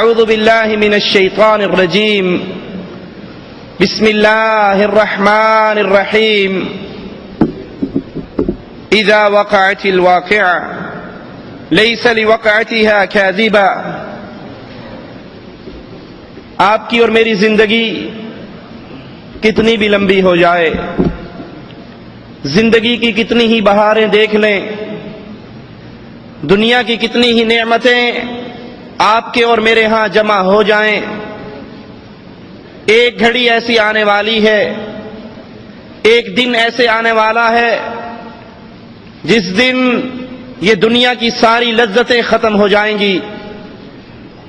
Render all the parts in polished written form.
اعوذ باللہ من الشیطان الرجیم بسم اللہ الرحمن الرحیم اذا وقعت الواقعہ لیس لوقعتها کاذبہ. آپ کی اور میری زندگی کتنی بھی لمبی ہو جائے، زندگی کی کتنی ہی بہاریں دیکھ لیں، دنیا کی کتنی ہی نعمتیں آپ کے اور میرے ہاں جمع ہو جائیں، ایک گھڑی ایسی آنے والی ہے، ایک دن ایسے آنے والا ہے جس دن یہ دنیا کی ساری لذتیں ختم ہو جائیں گی،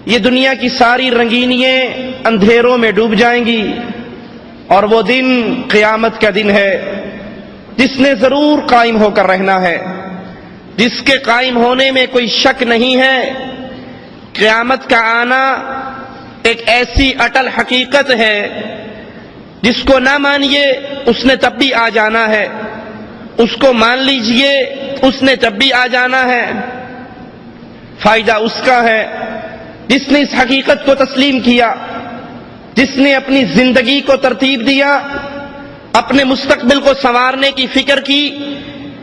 یہ دنیا کی ساری رنگینیاں اندھیروں میں ڈوب جائیں گی، اور وہ دن قیامت کا دن ہے جس نے ضرور قائم ہو کر رہنا ہے، جس کے قائم ہونے میں کوئی شک نہیں ہے. قیامت کا آنا ایک ایسی اٹل حقیقت ہے جس کو نہ مانیے اس نے تب بھی آ جانا ہے، اس کو مان لیجئے اس نے تب بھی آ جانا ہے. فائدہ اس کا ہے جس نے اس حقیقت کو تسلیم کیا، جس نے اپنی زندگی کو ترتیب دیا، اپنے مستقبل کو سنوارنے کی فکر کی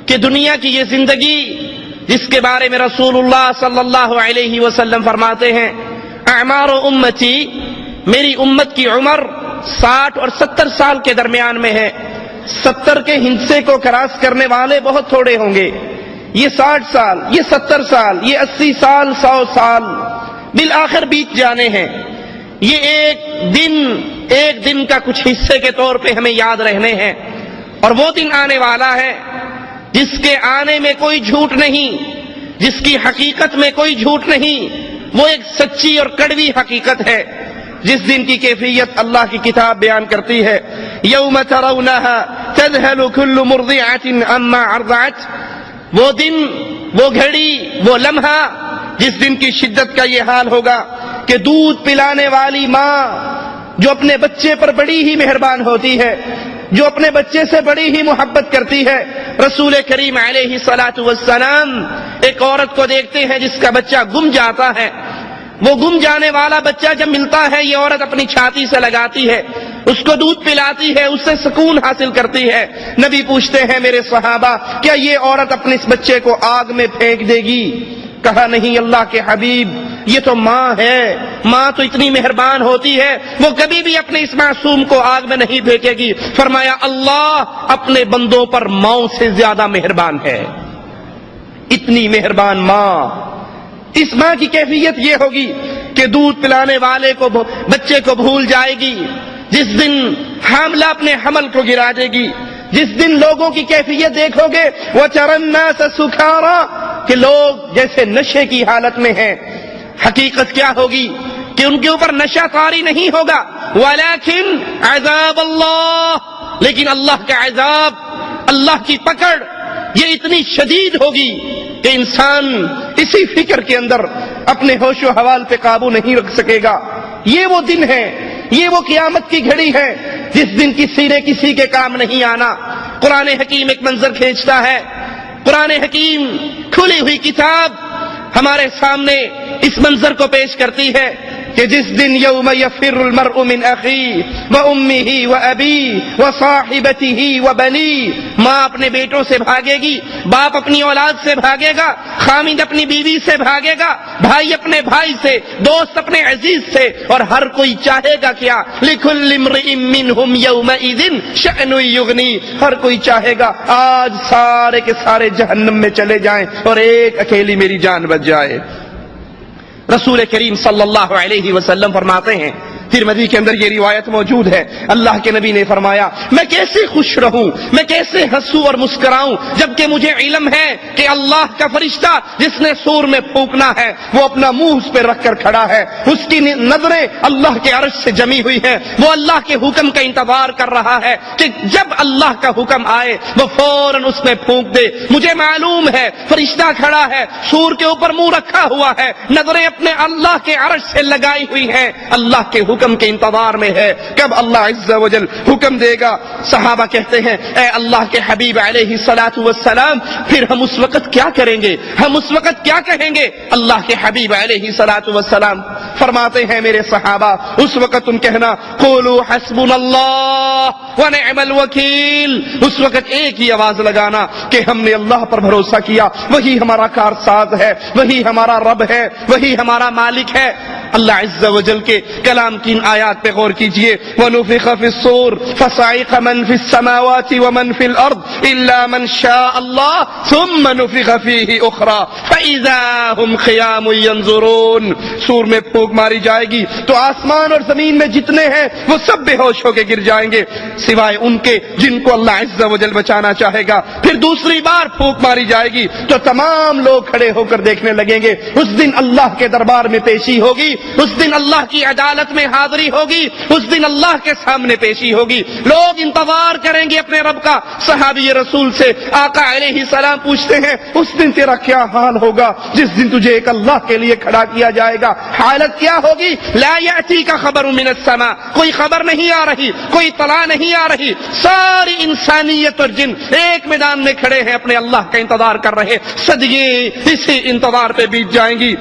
کہ دنیا کی یہ زندگی جس کے بارے میں رسول اللہ صلی اللہ علیہ وسلم فرماتے ہیں اعمار امتی، میری امت کی عمر 60 اور 70 سال کے درمیان میں ہے. 70 کے ہندسے کو کراس کرنے والے بہت تھوڑے ہوں گے. یہ 60 سال، یہ 70 سال، یہ 80 سال، 100 سال بالآخر بیت جانے ہیں. یہ ایک دن کا کچھ حصے کے طور پہ ہمیں یاد رہنے ہیں، اور وہ دن آنے والا ہے جس کے آنے میں کوئی جھوٹ نہیں، جس کی حقیقت میں کوئی جھوٹ نہیں. وہ ایک سچی اور کڑوی حقیقت ہے جس دن کی کیفیت اللہ کی کتاب بیان کرتی ہے. یوم ترونها تذهل كل مرضعة عما ارضعت. وہ دن، وہ گھڑی، وہ لمحہ جس دن کی شدت کا یہ حال ہوگا کہ دودھ پلانے والی ماں جو اپنے بچے پر بڑی ہی مہربان ہوتی ہے، جو اپنے بچے سے بڑی ہی محبت کرتی ہے. رسول کریم علیہ الصلاۃ والسلام ایک عورت کو دیکھتے ہیں جس کا بچہ گم جاتا ہے. وہ گم جانے والا بچہ جب ملتا ہے یہ عورت اپنی چھاتی سے لگاتی ہے، اس کو دودھ پلاتی ہے، اس سے سکون حاصل کرتی ہے. نبی پوچھتے ہیں میرے صحابہ کیا یہ عورت اپنے اس بچے کو آگ میں پھینک دے گی؟ کہا نہیں اللہ کے حبیب، یہ تو ماں ہے، ماں تو اتنی مہربان ہوتی ہے وہ کبھی بھی اپنے اس معصوم کو آگ میں نہیں پھینکے گی. فرمایا اللہ اپنے بندوں پر ماؤں سے زیادہ مہربان ہے. اتنی مہربان ماں، اس ماں کی کیفیت یہ ہوگی کہ دودھ پلانے والے کو بچے کو بھول جائے گی. جس دن حاملہ اپنے حمل کو گرا دے گی، جس دن لوگوں کی کیفیت دیکھو گے وَتَرَى النَّاسَ سُكَارَىٰ کہ لوگ جیسے نشے کی حالت میں ہیں. حقیقت کیا ہوگی کہ ان کے اوپر نشہ طاری نہیں ہوگا، وَلَكِنْ عَذَابَ اللَّهِ، لیکن اللہ کا عذاب، اللہ کی پکڑ یہ اتنی شدید ہوگی کہ انسان اسی فکر کے اندر اپنے ہوش و حوال پہ قابو نہیں رکھ سکے گا. یہ وہ دن ہے، یہ وہ قیامت کی گھڑی ہے جس دن کی سیرے کسی کے کام نہیں آنا. قرآن حکیم ایک منظر کھینچتا ہے. قرآن حکیم کھلی ہوئی کتاب ہمارے سامنے اس منظر کو پیش کرتی ہے کہ جس دن یوم یفر المرء من اخیہ وامہ وابیہ وصاحبتہ وبنیہ، ماں اپنے بیٹوں سے بھاگے گی، باپ اپنی اولاد سے بھاگے گا، خامند اپنی بیوی سے بھاگے گا، بھائی اپنے بھائی سے، دوست اپنے عزیز سے، اور ہر کوئی چاہے گا کیا؟ لکل امرئ منہم یومئذ شأن یغنیہ، ہر کوئی چاہے گا آج سارے کے سارے جہنم میں چلے جائیں اور ایک اکیلی میری جان بچ جائے. رسول کریم صلی اللہ علیہ وسلم فرماتے ہیں، ترمذی کے اندر یہ روایت موجود ہے، اللہ کے نبی نے فرمایا میں کیسے خوش رہوں، میں کیسے ہنسوں اور مسکراؤں جبکہ مجھے علم ہے کہ اللہ کا فرشتہ جس نے سور میں پھونکنا ہے وہ اپنا منہ اس پہ رکھ کر کھڑا ہے، اس کی نظریں اللہ کے عرش سے جمی ہوئی ہیں، وہ اللہ کے حکم کا انتظار کر رہا ہے کہ جب اللہ کا حکم آئے وہ فوراً اس میں پھونک دے. مجھے معلوم ہے فرشتہ کھڑا ہے، سور کے اوپر منہ رکھا ہوا ہے، نظریں اپنے اللہ کے عرش سے لگائی ہوئی ہیں، اللہ کے حکم کے انتظار میں ہے کب اللہ عز و جل حکم دے گا. صحابہ کہتے ہیں اے اللہ کے حبیب علیہ الصلاۃ والسلام پھر ہم اس وقت کیا کریں گے، ہم اس وقت کیا کہیں گے؟ اللہ کے حبیب علیہ الصلاۃ والسلام فرماتے ہیں میرے صحابہ اس وقت تم کہنا قولوا حسبنا اللہ ونعم الوکیل، اس وقت ایک ہی آواز لگانا کہ ہم نے اللہ پر بھروسہ کیا، وہی ہمارا کارساز ہے، وہی ہمارا رب ہے، وہی ہمارا مالک ہے۔ اللہ عز و جل کے کلام کی ان آیات پہ غور کیجئے، وَنُفِخَ فِي الصُّورِ فَصَعِقَ مَن فِي السَّمَاوَاتِ وَمَن فِي الْأَرْضِ إِلَّا مَن شَاءَ اللَّهُ ثُمَّ نُفِخَ فِيهِ أُخْرَى فَإِذَا هُمْ قِيَامٌ يَنظُرُونَ۔ سور میں پھونک ماری جائے گی تو آسمان اور زمین میں جتنے ہیں وہ سب بے ہوش ہو کے گر جائیں گے سوائے ان کے جن کو اللہ عز و جل بچانا چاہے گا۔ پھر دوسری بار پھونک ماری جائے گی تو تمام لوگ کھڑے ہو کر دیکھنے لگیں گے۔ اس دن اللہ کے دربار میں پیشی ہوگی، اس دن اللہ کی عدالت میں حاضری ہوگی، اس دن اللہ کے سامنے پیشی ہوگی۔ لوگ انتظار کریں گے اپنے رب کا۔ صحابی رسول سے آقا علیہ السلام پوچھتے ہیں اس دن تیرا کیا حال ہوگا جس دن تجھے ایک اللہ کے لیے کھڑا کیا جائے گا؟ حالت کیا ہوگی؟ لا یأتی کا خبر من السماء، کوئی خبر نہیں آ رہی، کوئی اطلاع نہیں آ رہی، ساری انسانیت اور جن ایک میدان میں کھڑے ہیں اپنے اللہ کا انتظار کر رہے، صدیے اسی انتظار پہ بیت جائیں گی۔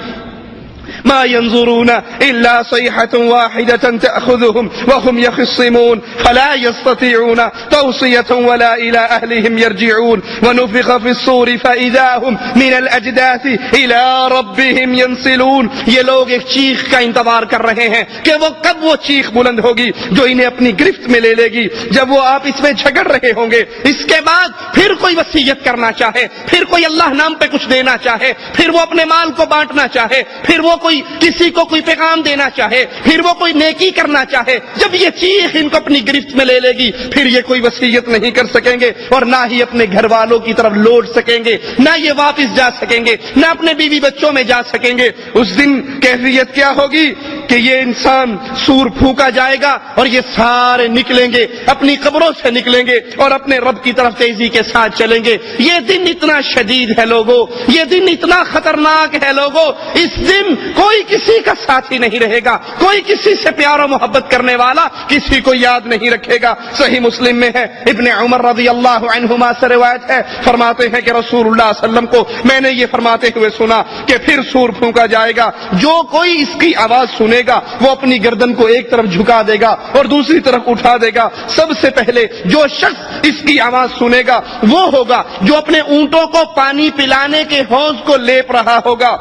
ما ينظرون إلا صيحة واحدة تأخذهم وهم يخصمون فلا يستطيعون توصية ولا إلى أهلهم يرجعون ونفخ في الصور فإذا هم من الأجداث إلى ربهم ينسلون۔ یہ لوگ ایک چیخ کا انتظار کر رہے ہیں کہ وہ کب وہ چیخ بلند ہوگی جو انہیں اپنی گرفت میں لے لے گی، جب وہ آپس میں جھگڑ رہے ہوں گے۔ اس کے بعد پھر کوئی وصیت کرنا چاہے، پھر کوئی اللہ نام پہ کچھ دینا چاہے، پھر وہ اپنے مال کو بانٹنا چاہے، پھر وہ کوئی کسی کو کوئی پیغام دینا چاہے، پھر وہ کوئی نیکی کرنا چاہے، جب یہ چیخ ان کو اپنی گرفت میں لے لے گی پھر یہ کوئی وصیت نہیں کر سکیں گے اور نہ ہی اپنے گھر والوں کی طرف لوٹ سکیں گے، نہ یہ واپس جا سکیں گے، نہ اپنے بیوی بچوں میں جا سکیں گے۔ اس دن کیفیت کیا ہوگی کہ یہ انسان سور پھونکا جائے گا اور یہ سارے نکلیں گے، اپنی قبروں سے نکلیں گے اور اپنے رب کی طرف تیزی کے ساتھ چلیں گے۔ یہ دن اتنا شدید ہے لوگوں، یہ دن اتنا خطرناک ہے لوگوں، اس دن کوئی کسی کا ساتھی نہیں رہے گا، کوئی کسی سے پیار و محبت کرنے والا کسی کو یاد نہیں رکھے گا۔ صحیح مسلم میں ہے، ابن عمر رضی اللہ عنہما سے روایت ہے، فرماتے ہیں کہ رسول اللہ صلی اللہ علیہ وسلم کو میں نے یہ فرماتے ہوئے سنا کہ پھر سور پھونکا جائے گا، جو کوئی اس کی آواز سنے گا وہ اپنی گردن کو ایک طرف جھکا دے گا اور دوسری طرف اٹھا دے گا۔ سب سے پہلے جو شخص اس کی آواز سنے گا وہ ہوگا جو اپنے اونٹوں کو پانی پلانے کے حوض کو لیپ رہا ہوگا۔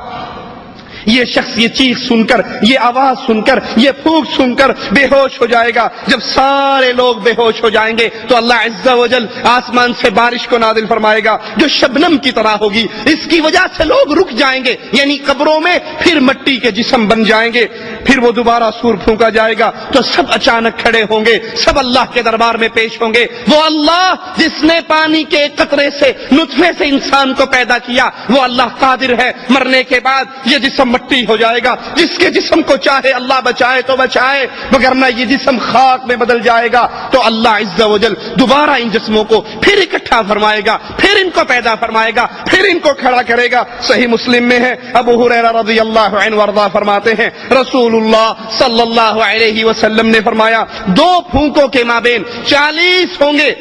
یہ شخص یہ چیخ سن کر، یہ آواز سن کر، یہ پھونک سن کر بے ہوش ہو جائے گا۔ جب سارے لوگ بے ہوش ہو جائیں گے تو اللہ عز و جل آسمان سے بارش کو نازل فرمائے گا جو شبنم کی طرح ہوگی، اس کی وجہ سے لوگ رک جائیں گے، یعنی قبروں میں پھر مٹی کے جسم بن جائیں گے۔ پھر وہ دوبارہ سور پھونکا جائے گا تو سب اچانک کھڑے ہوں گے، سب اللہ کے دربار میں پیش ہوں گے۔ وہ اللہ جس نے پانی کے قطرے سے، نطفے سے انسان کو پیدا کیا، وہ اللہ قادر ہے مرنے کے بعد یہ جسم مٹی ہو جائے گا۔ جس کے جسم کو چاہے اللہ بچائے تو بچائے، مگر نہ یہ جسم خاک میں بدل جائے گا تو اللہ عز و جل دوبارہ ان جسموں کو پھر اکٹھا فرمائے گا، پھر ان کو پیدا فرمائے گا، پھر ان کو کھڑا کرے گا۔ صحیح مسلم میں ہے، ابو ہریرہ رضی اللہ عنہ وارضاہ فرماتے ہیں رسول اللہ صلی اللہ علیہ وسلم نے فرمایا 2 پھونکوں کے مابین 40 ہوں گے۔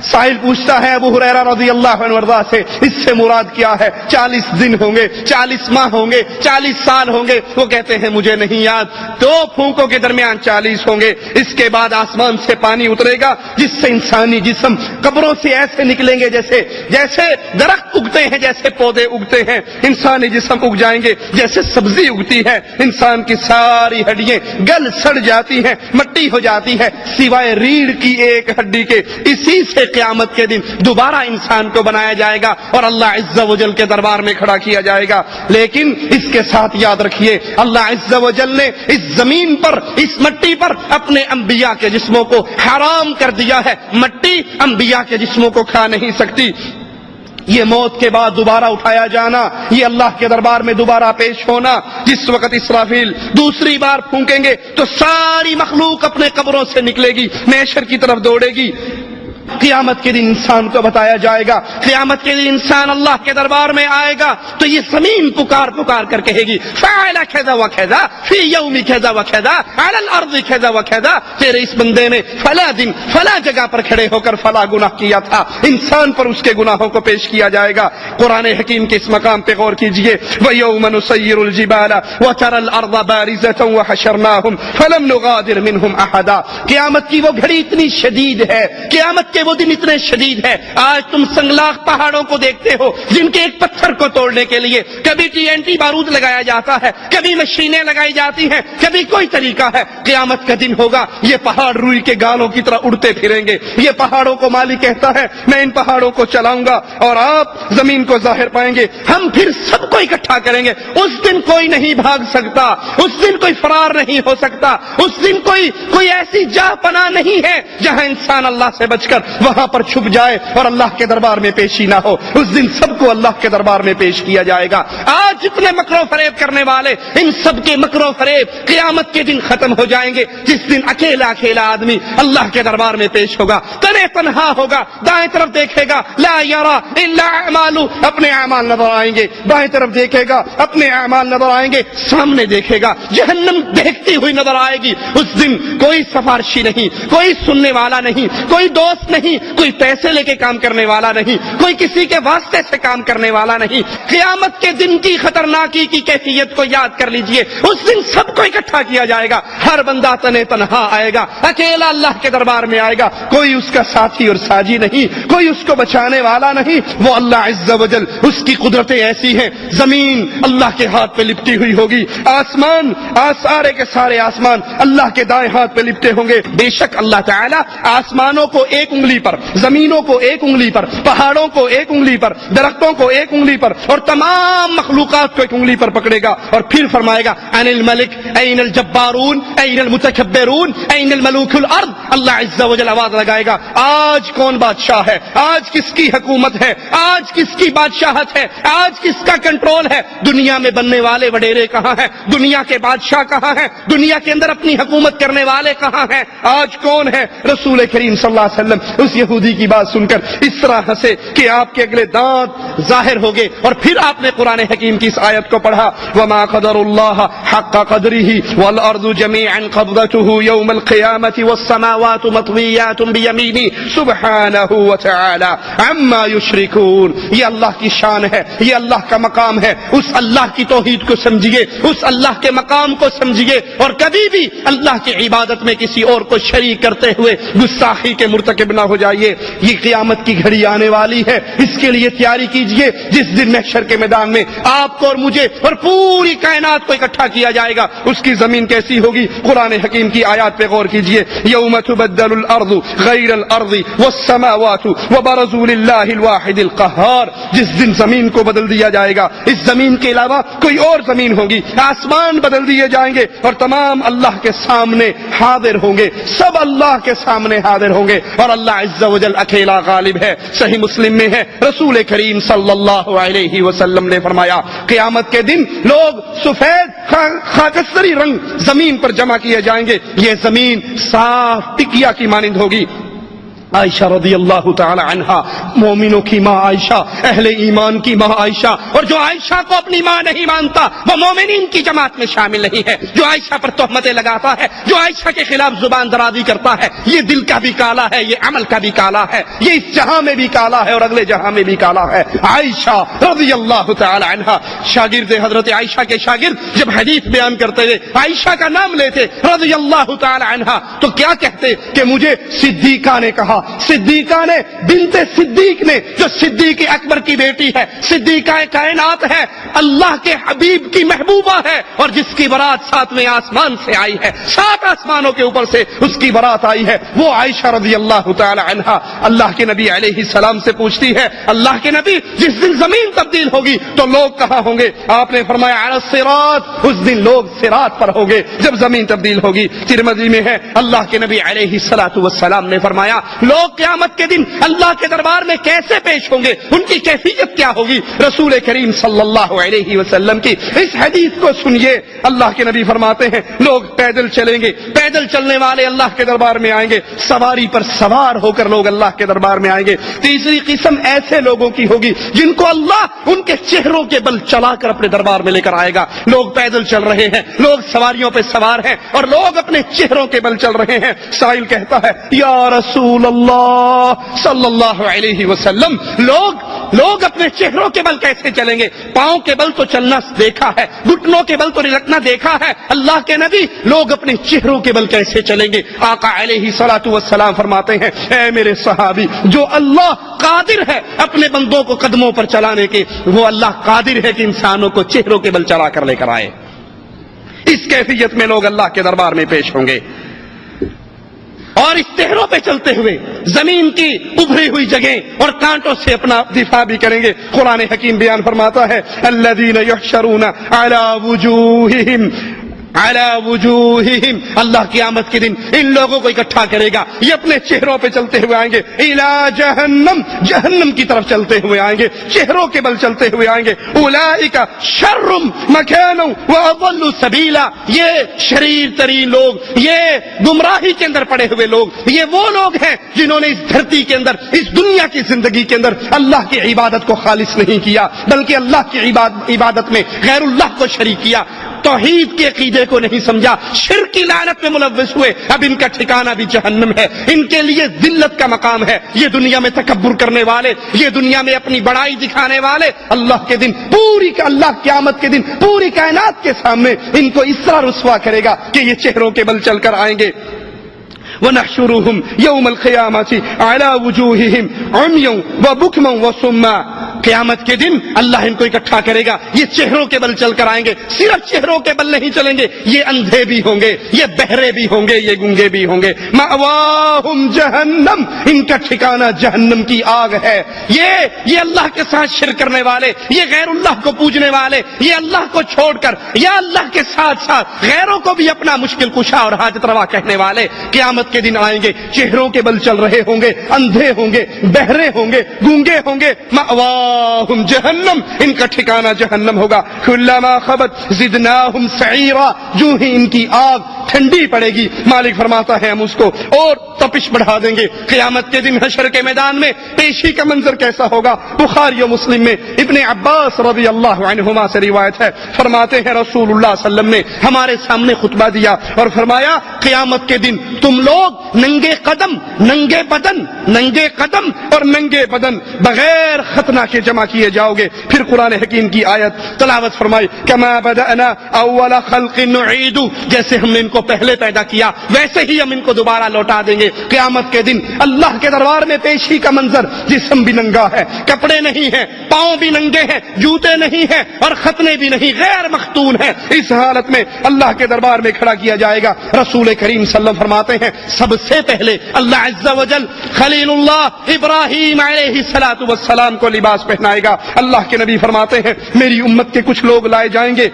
سائل پوچھتا ہے ابو ہریرہ رضی اللہ عنہ وارضاہ سے اس سے مراد کیا ہے؟ 40 دن ہوں گے، 40 ماہ ہوں گے، 40 سال ہوں گے؟ وہ کہتے ہیں مجھے نہیں یاد، 2 پھونکوں کے درمیان 40 ہوں گے۔ اس کے بعد آسمان سے پانی اترے گا جس سے انسانی جسم قبروں سے ایسے نکلیں گے جیسے درخت اگتے ہیں، جیسے پودے اگتے ہیں، انسانی جسم اگ جائیں گے جیسے سبزی اگتی ہے۔ انسان کی ساری ہڈیاں گل سڑ جاتی ہیں، مٹی ہو جاتی ہے، سوائے ریڑھ کی ایک ہڈی کے۔ اسی سے قیامت کے دن دوبارہ انسان کو بنایا جائے گا اور اللہ عز و جل کے دربار میں کھڑا کیا جائے گا۔ لیکن اس کے ساتھ یاد رکھیے اللہ عز و جل نے اس زمین پر، اس مٹی پر اپنے انبیاء کے جسموں کو حرام کر دیا ہے۔ مٹی انبیاء کے جسموں کو کھا نہیں سکتی۔ یہ موت کے بعد دوبارہ اٹھایا جانا، یہ اللہ کے دربار میں دوبارہ پیش ہونا، جس وقت اسرافیل دوسری بار پھونکیں گے تو ساری مخلوق اپنے قبروں سے نکلے گی، محشر کی طرف دوڑے گی۔ قیامت کے دن انسان کو بتایا جائے گا، قیامت کے دن انسان اللہ کے دربار میں آئے گا تو یہ زمین پکار پکار کر کہے گی فعل کذا وکذا فی یوم کذا وکذا علی الارض کذا وکذا، تیرے اس بندے نے فلاں دن فلاں جگہ پر کھڑے ہو کر فلاں گناہ کیا تھا، انسان پر اس کے گناہوں کو پیش کیا جائے گا۔ قرآن حکیم کے اس مقام پہ غور کیجئے، وَيَوْمَ نُسَيِّرُ الْجِبَالَ وَتَرَى الْأَرْضَ بَارِزَةً وَحَشَرْنَاهُمْ فَلَمْ نُغَادِرْ مِنْهُمْ أَحَدًا۔ قیامت کی وہ گھڑی اتنی شدید ہے، قیامت کے وہ دن اتنے شدید ہے، آج تم سنگلاخ پہاڑوں کو دیکھتے ہو جن کے ایک پتھر کو توڑنے کے لیے کبھی TNT بارود لگایا جاتا ہے، کبھی مشینیں لگائی جاتی ہیں، کبھی کوئی طریقہ ہے۔ قیامت کا دن ہوگا، یہ پہاڑ روئی کے گالوں کی طرح اڑتے پھریں گے، یہ پہاڑوں کو مالک کہتا ہے میں ان پہاڑوں کو چلاؤں گا اور آپ زمین کو ظاہر پائیں گے، ہم پھر سب کو اکٹھا کریں گے۔ اس دن کوئی نہیں بھاگ سکتا، اس دن کوئی فرار نہیں ہو سکتا، اس دن کوئی ایسی جاہ پناہ نہیں ہے جہاں انسان اللہ سے بچ کر وہاں پر چھپ جائے اور اللہ کے دربار میں پیشی نہ ہو۔ اس دن سب کو اللہ کے دربار میں پیش کیا جائے گا۔ آج جتنے مکر و فریب کرنے والے، ان سب کے مکر و فریب قیامت کے دن ختم ہو جائیں گے، جس دن اکیلا اکیلا آدمی اللہ کے دربار میں پیش ہوگا، تنہا تنہا ہوگا، دائیں طرف دیکھے گا لا یرا الا اعمالہ، اپنے اعمال نظر آئیں گے، بائیں طرف دیکھے گا اپنے اعمال نظر آئیں گے، سامنے دیکھے گا جہنم دیکھتی ہوئی نظر آئے گی۔ اس دن کوئی سفارشی نہیں، کوئی سننے والا نہیں، کوئی دوست نہیں، کوئی پیسے لے کے کام کرنے والا نہیں، کوئی کسی کے واسطے سے کام کرنے والا نہیں۔ قیامت کے دن کی خطرناکی کی کیفیت کو یاد کر لیجئے، اس دن سب کو اکٹھا کیا جائے گا، ہر بندہ تنہا آئے گا، اکیلا اللہ کے دربار میں آئے گا، کوئی اس کا ساتھی اور ساجی نہیں، کوئی اس کو بچانے والا نہیں۔ وہ اللہ عز و جل، اس کی قدرتیں ایسی ہیں، زمین اللہ کے ہاتھ پہ لپٹی ہوئی ہوگی، آسمان سارے کے سارے آسمان اللہ کے دائیں ہاتھ پہ لپٹے ہوں گے۔ بے شک اللہ تعالیٰ آسمانوں کو ایک انگلی پر، زمینوں کو ایک انگلی پر، پہاڑوں کو ایک انگلی پر، درختوں کو ایک انگلی پر اور تمام مخلوقات کو ایک انگلی پر پکڑے گا اور پھر فرمائے گا ان الملک این الجبارون این المتکبرون این الملوک الارض۔ اللہ عز و جل آواز لگائے گا آج کون بادشاہ ہے، آج کس کی حکومت ہے، آج کس کی بادشاہت ہے، آج کس کا کنٹرول ہے، دنیا میں بننے والے وڈیرے کہاں ہیں، دنیا کے بادشاہ کہاں ہیں، دنیا کے اندر اپنی حکومت کرنے والے کہاں ہیں، آج کون ہے۔ رسول کریم صلی اللہ علیہ وسلم اس یہودی کی بات سن کر اس طرح ہنسے کہ آپ کے اگلے دانت ظاہر ہو گئے، اور پھر آپ نے قرآن حکیم کی اس آیت کو پڑھا وما قدر اللہ حق قدرہ والارض جميعا قبضته يوم القيامة والسماوات مطويات بيمينه سبحانه وتعالى عما يشركون۔ یہ اللہ کی شان ہے، یہ اللہ کا مقام ہے، اس اللہ کی توحید کو سمجھیے، اس اللہ کے مقام کو سمجھیے، اور کبھی بھی اللہ کی عبادت میں کسی اور کو شریک کرتے ہوئے گستاخی کے مرتکب نہ ہو جائیے۔ یہ قیامت کی گھڑی آنے والی ہے، اس کے لیے تیاری کیجئے، جس دن محشر کے میدان میں آپ کو اور مجھے اور پوری کائنات کو اکٹھا کیا جائے گا۔ اس کی زمین کیسی ہوگی؟ قرآن حکیم کی آیات پہ غور کیجئے، یوم تبدل الارض غیر الارض والسماوات وبرزوا للہ الواحد القہار۔ جس دن زمین کو بدل دیا جائے گا، اس زمین کے علاوہ کوئی اور زمین ہوگی، آسمان بدل دیے جائیں گے اور تمام اللہ کے سامنے حاضر ہوں گے، سب اللہ کے سامنے حاضر ہوں گے، اور اللہ عز و جل اکیلا غالب ہے۔ صحیح مسلم میں ہے، رسول کریم صلی اللہ علیہ وسلم نے فرمایا قیامت کے دن لوگ سفید خاکستری رنگ زمین پر جمع کیے جائیں گے، یہ زمین صاف ٹکیا کی مانند ہوگی۔ عائشہ رضی اللہ تعالی عنہا، مومنوں کی ماں عائشہ، اہل ایمان کی ماں عائشہ، اور جو عائشہ کو اپنی ماں نہیں مانتا وہ مومنین کی جماعت میں شامل نہیں ہے۔ جو عائشہ پر تہمتیں لگاتا ہے، جو عائشہ کے خلاف زبان درازی کرتا ہے، یہ دل کا بھی کالا ہے، یہ عمل کا بھی کالا ہے، یہ اس جہاں میں بھی کالا ہے اور اگلے جہاں میں بھی کالا ہے۔ عائشہ رضی اللہ تعالی عنہا، شاگرد حضرت عائشہ کے شاگرد جب حدیث بیان کرتے ہوئے عائشہ کا نام لیتے رضی اللہ تعالی عنہا تو کیا کہتے کہ مجھے صدیقہ نے کہا، صدیقہ نے، بنت صدیق نے، جو صدیق اکبر کی بیٹی ہے، صدیقہ کائنات ہے، اللہ کے حبیب کی محبوبہ ہے، اور جس کی برات 7ویں آسمان سے آئی ہے، 7 آسمانوں کے اوپر سے اس کی برات آئی ہے، وہ عائشہ رضی اللہ تعالی عنہا اللہ کے نبی علیہ السلام سے پوچھتی ہے اللہ کے نبی جس دن زمین تبدیل ہوگی تو لوگ کہاں ہوں گے؟ آپ نے فرمایا علی الصراط، اس دن لوگ صراط پر ہوں گے جب زمین تبدیل ہوگی۔ ترمذی میں ہے اللہ کے نبی علیہ السلام نے فرمایا لوگ قیامت کے دن اللہ کے دربار میں کیسے پیش ہوں گے، ان کی کیفیت کیا ہوگی؟ رسول کریم صلی اللہ علیہ وسلم کی اس حدیث کو سنیے۔ اللہ کے نبی فرماتے ہیں لوگ پیدل چلیں گے، پیدل چلنے والے اللہ کے دربار میں آئیں گے، سواری پر سوار ہو کر لوگ اللہ کے دربار میں آئیں گے۔ تیسری قسم ایسے لوگوں کی ہوگی جن کو اللہ ان کے چہروں کے بل چلا کر اپنے دربار میں لے کر آئے گا۔ لوگ پیدل چل رہے ہیں، لوگ سواریوں پہ سوار ہیں اور لوگ اپنے چہروں کے بل چل رہے ہیں۔ سائل کہتا ہے یا رسول اللہ صلی اللہ علیہ وسلم، لوگ اپنے چہروں کے بل کیسے چلیں گے؟ پاؤں کے بل تو چلنا دیکھا ہے، گھٹنوں کے بل تو لٹکنا دیکھا ہے، اللہ کے نبی لوگ اپنے چہروں کے بل کیسے چلیں گے؟ آقا علیہ الصلوۃ والسلام فرماتے ہیں اے میرے صحابی، جو اللہ قادر ہے اپنے بندوں کو قدموں پر چلانے کے، وہ اللہ قادر ہے کہ انسانوں کو چہروں کے بل چلا کر لے کر آئے۔ اس کیفیت میں لوگ اللہ کے دربار میں پیش ہوں گے اور اس چہروں پہ چلتے ہوئے زمین کی ابھری ہوئی جگہیں اور کانٹوں سے اپنا دفاع بھی کریں گے۔ قرآن حکیم بیان فرماتا ہے الذین یحشرون علی وجوہہم، اللہ قیامت کے دن ان لوگوں کو اکٹھا کرے گا، یہ اپنے چہروں پہ چلتے ہوئے آئیں گے، الی جہنم، جہنم کی طرف چلتے ہوئے آئیں گے، چہروں کے بل چلتے ہوئے آئیں گے۔ اولئک شر مکانا واضل سبیلا، یہ شریر ترین لوگ، یہ گمراہی کے اندر پڑے ہوئے لوگ، یہ وہ لوگ ہیں جنہوں نے اس دھرتی کے اندر، اس دنیا کی زندگی کے اندر اللہ کی عبادت کو خالص نہیں کیا، بلکہ اللہ کی عبادت میں غیر اللہ کو شریک کیا، توحید کے عقیدے کو نہیں سمجھا، شرک کی لعنت میں ملوث ہوئے۔ اب ان کا ٹھکانہ بھی جہنم ہے، ان کے لیے ذلت کا مقام ہے۔ یہ دنیا میں تکبر کرنے والے، یہ دنیا میں اپنی بڑائی دکھانے والے، اللہ کے دن اللہ قیامت کے دن پوری کائنات کے سامنے ان کو اس طرح رسوا کرے گا کہ یہ چہروں کے بل چل کر آئیں گے۔ وَنَحْشُرُهُمْ يَوْمَ الْقِيَامَةِ عَلَى وُجُوهِهِمْ عُمْيًا وَبُكْمًا وَصُمًّا، قیامت کے دن اللہ ان کو اکٹھا کرے گا، یہ چہروں کے بل چل کر آئیں گے۔ صرف چہروں کے بل نہیں چلیں گے، یہ اندھے بھی ہوں گے، یہ بہرے بھی ہوں گے، یہ گونگے بھی ہوں گے۔ مأواہم جہنم، ان کا ٹھکانہ جہنم کی آگ ہے۔ یہ اللہ کے ساتھ شرک کرنے والے، یہ غیر اللہ کو پوجنے والے، یہ اللہ کو چھوڑ کر یا اللہ کے ساتھ ساتھ غیروں کو بھی اپنا مشکل کشا اور حاجت روا کہنے والے قیامت کے دن آئیں گے، چہروں کے بل چل رہے ہوں گے، اندھے ہوں گے، بہرے ہوں گے، گونگے ہوں گے۔ مأواہم جہنم، ان کا ٹھکانہ جہنم ہوگا۔ کلما خبت زدناہم سعیرا، جو ہی ان کی آگ ٹھنڈی پڑے گی، مالک فرماتا ہے ہم اس کو اور تپش بڑھا دیں گے۔ قیامت کے دن حشر کے میدان میں پیشی کا منظر کیسا ہوگا؟ بخاری و مسلم میں ابن عباس رضی اللہ عنہما سے روایت ہے، فرماتے ہیں رسول اللہ صلی اللہ علیہ وسلم نے ہمارے سامنے خطبہ دیا اور فرمایا قیامت کے دن تم لوگ ننگے قدم اور ننگے بدن بغیر ختنہ کے جمع کیے جاؤ گے۔ پھر قرآن حکیم کی آیت تلاوت فرمائی کما بدأنا اول خلق نعید، جیسے ہم نے ان کو پہلے پیدا کیا ویسے ہی ہم ان کو دوبارہ لوٹا دیں گے۔ قیامت کے دن اللہ کے دربار میں پیشی کا منظر، جسم بھی ننگا ہے، کپڑے نہیں ہیں، پاؤں بھی ننگے ہیں، جوتے نہیں ہیں اور ختنے بھی نہیں، غیر مختون ہیں۔ اس حالت میں اللہ کے دربار میں کھڑا کیا جائے گا۔ رسول کریم صلی اللہ علیہ وسلم فرماتے ہیں سب سے پہلے اللہ عز و جل خلیل اللہ ابراہیم علیہ الصلوۃ والسلام کو لباس پہنائے گا۔ اللہ کے نبی فرماتے ہیں میری امت کے کچھ لوگ لائے جائیں گے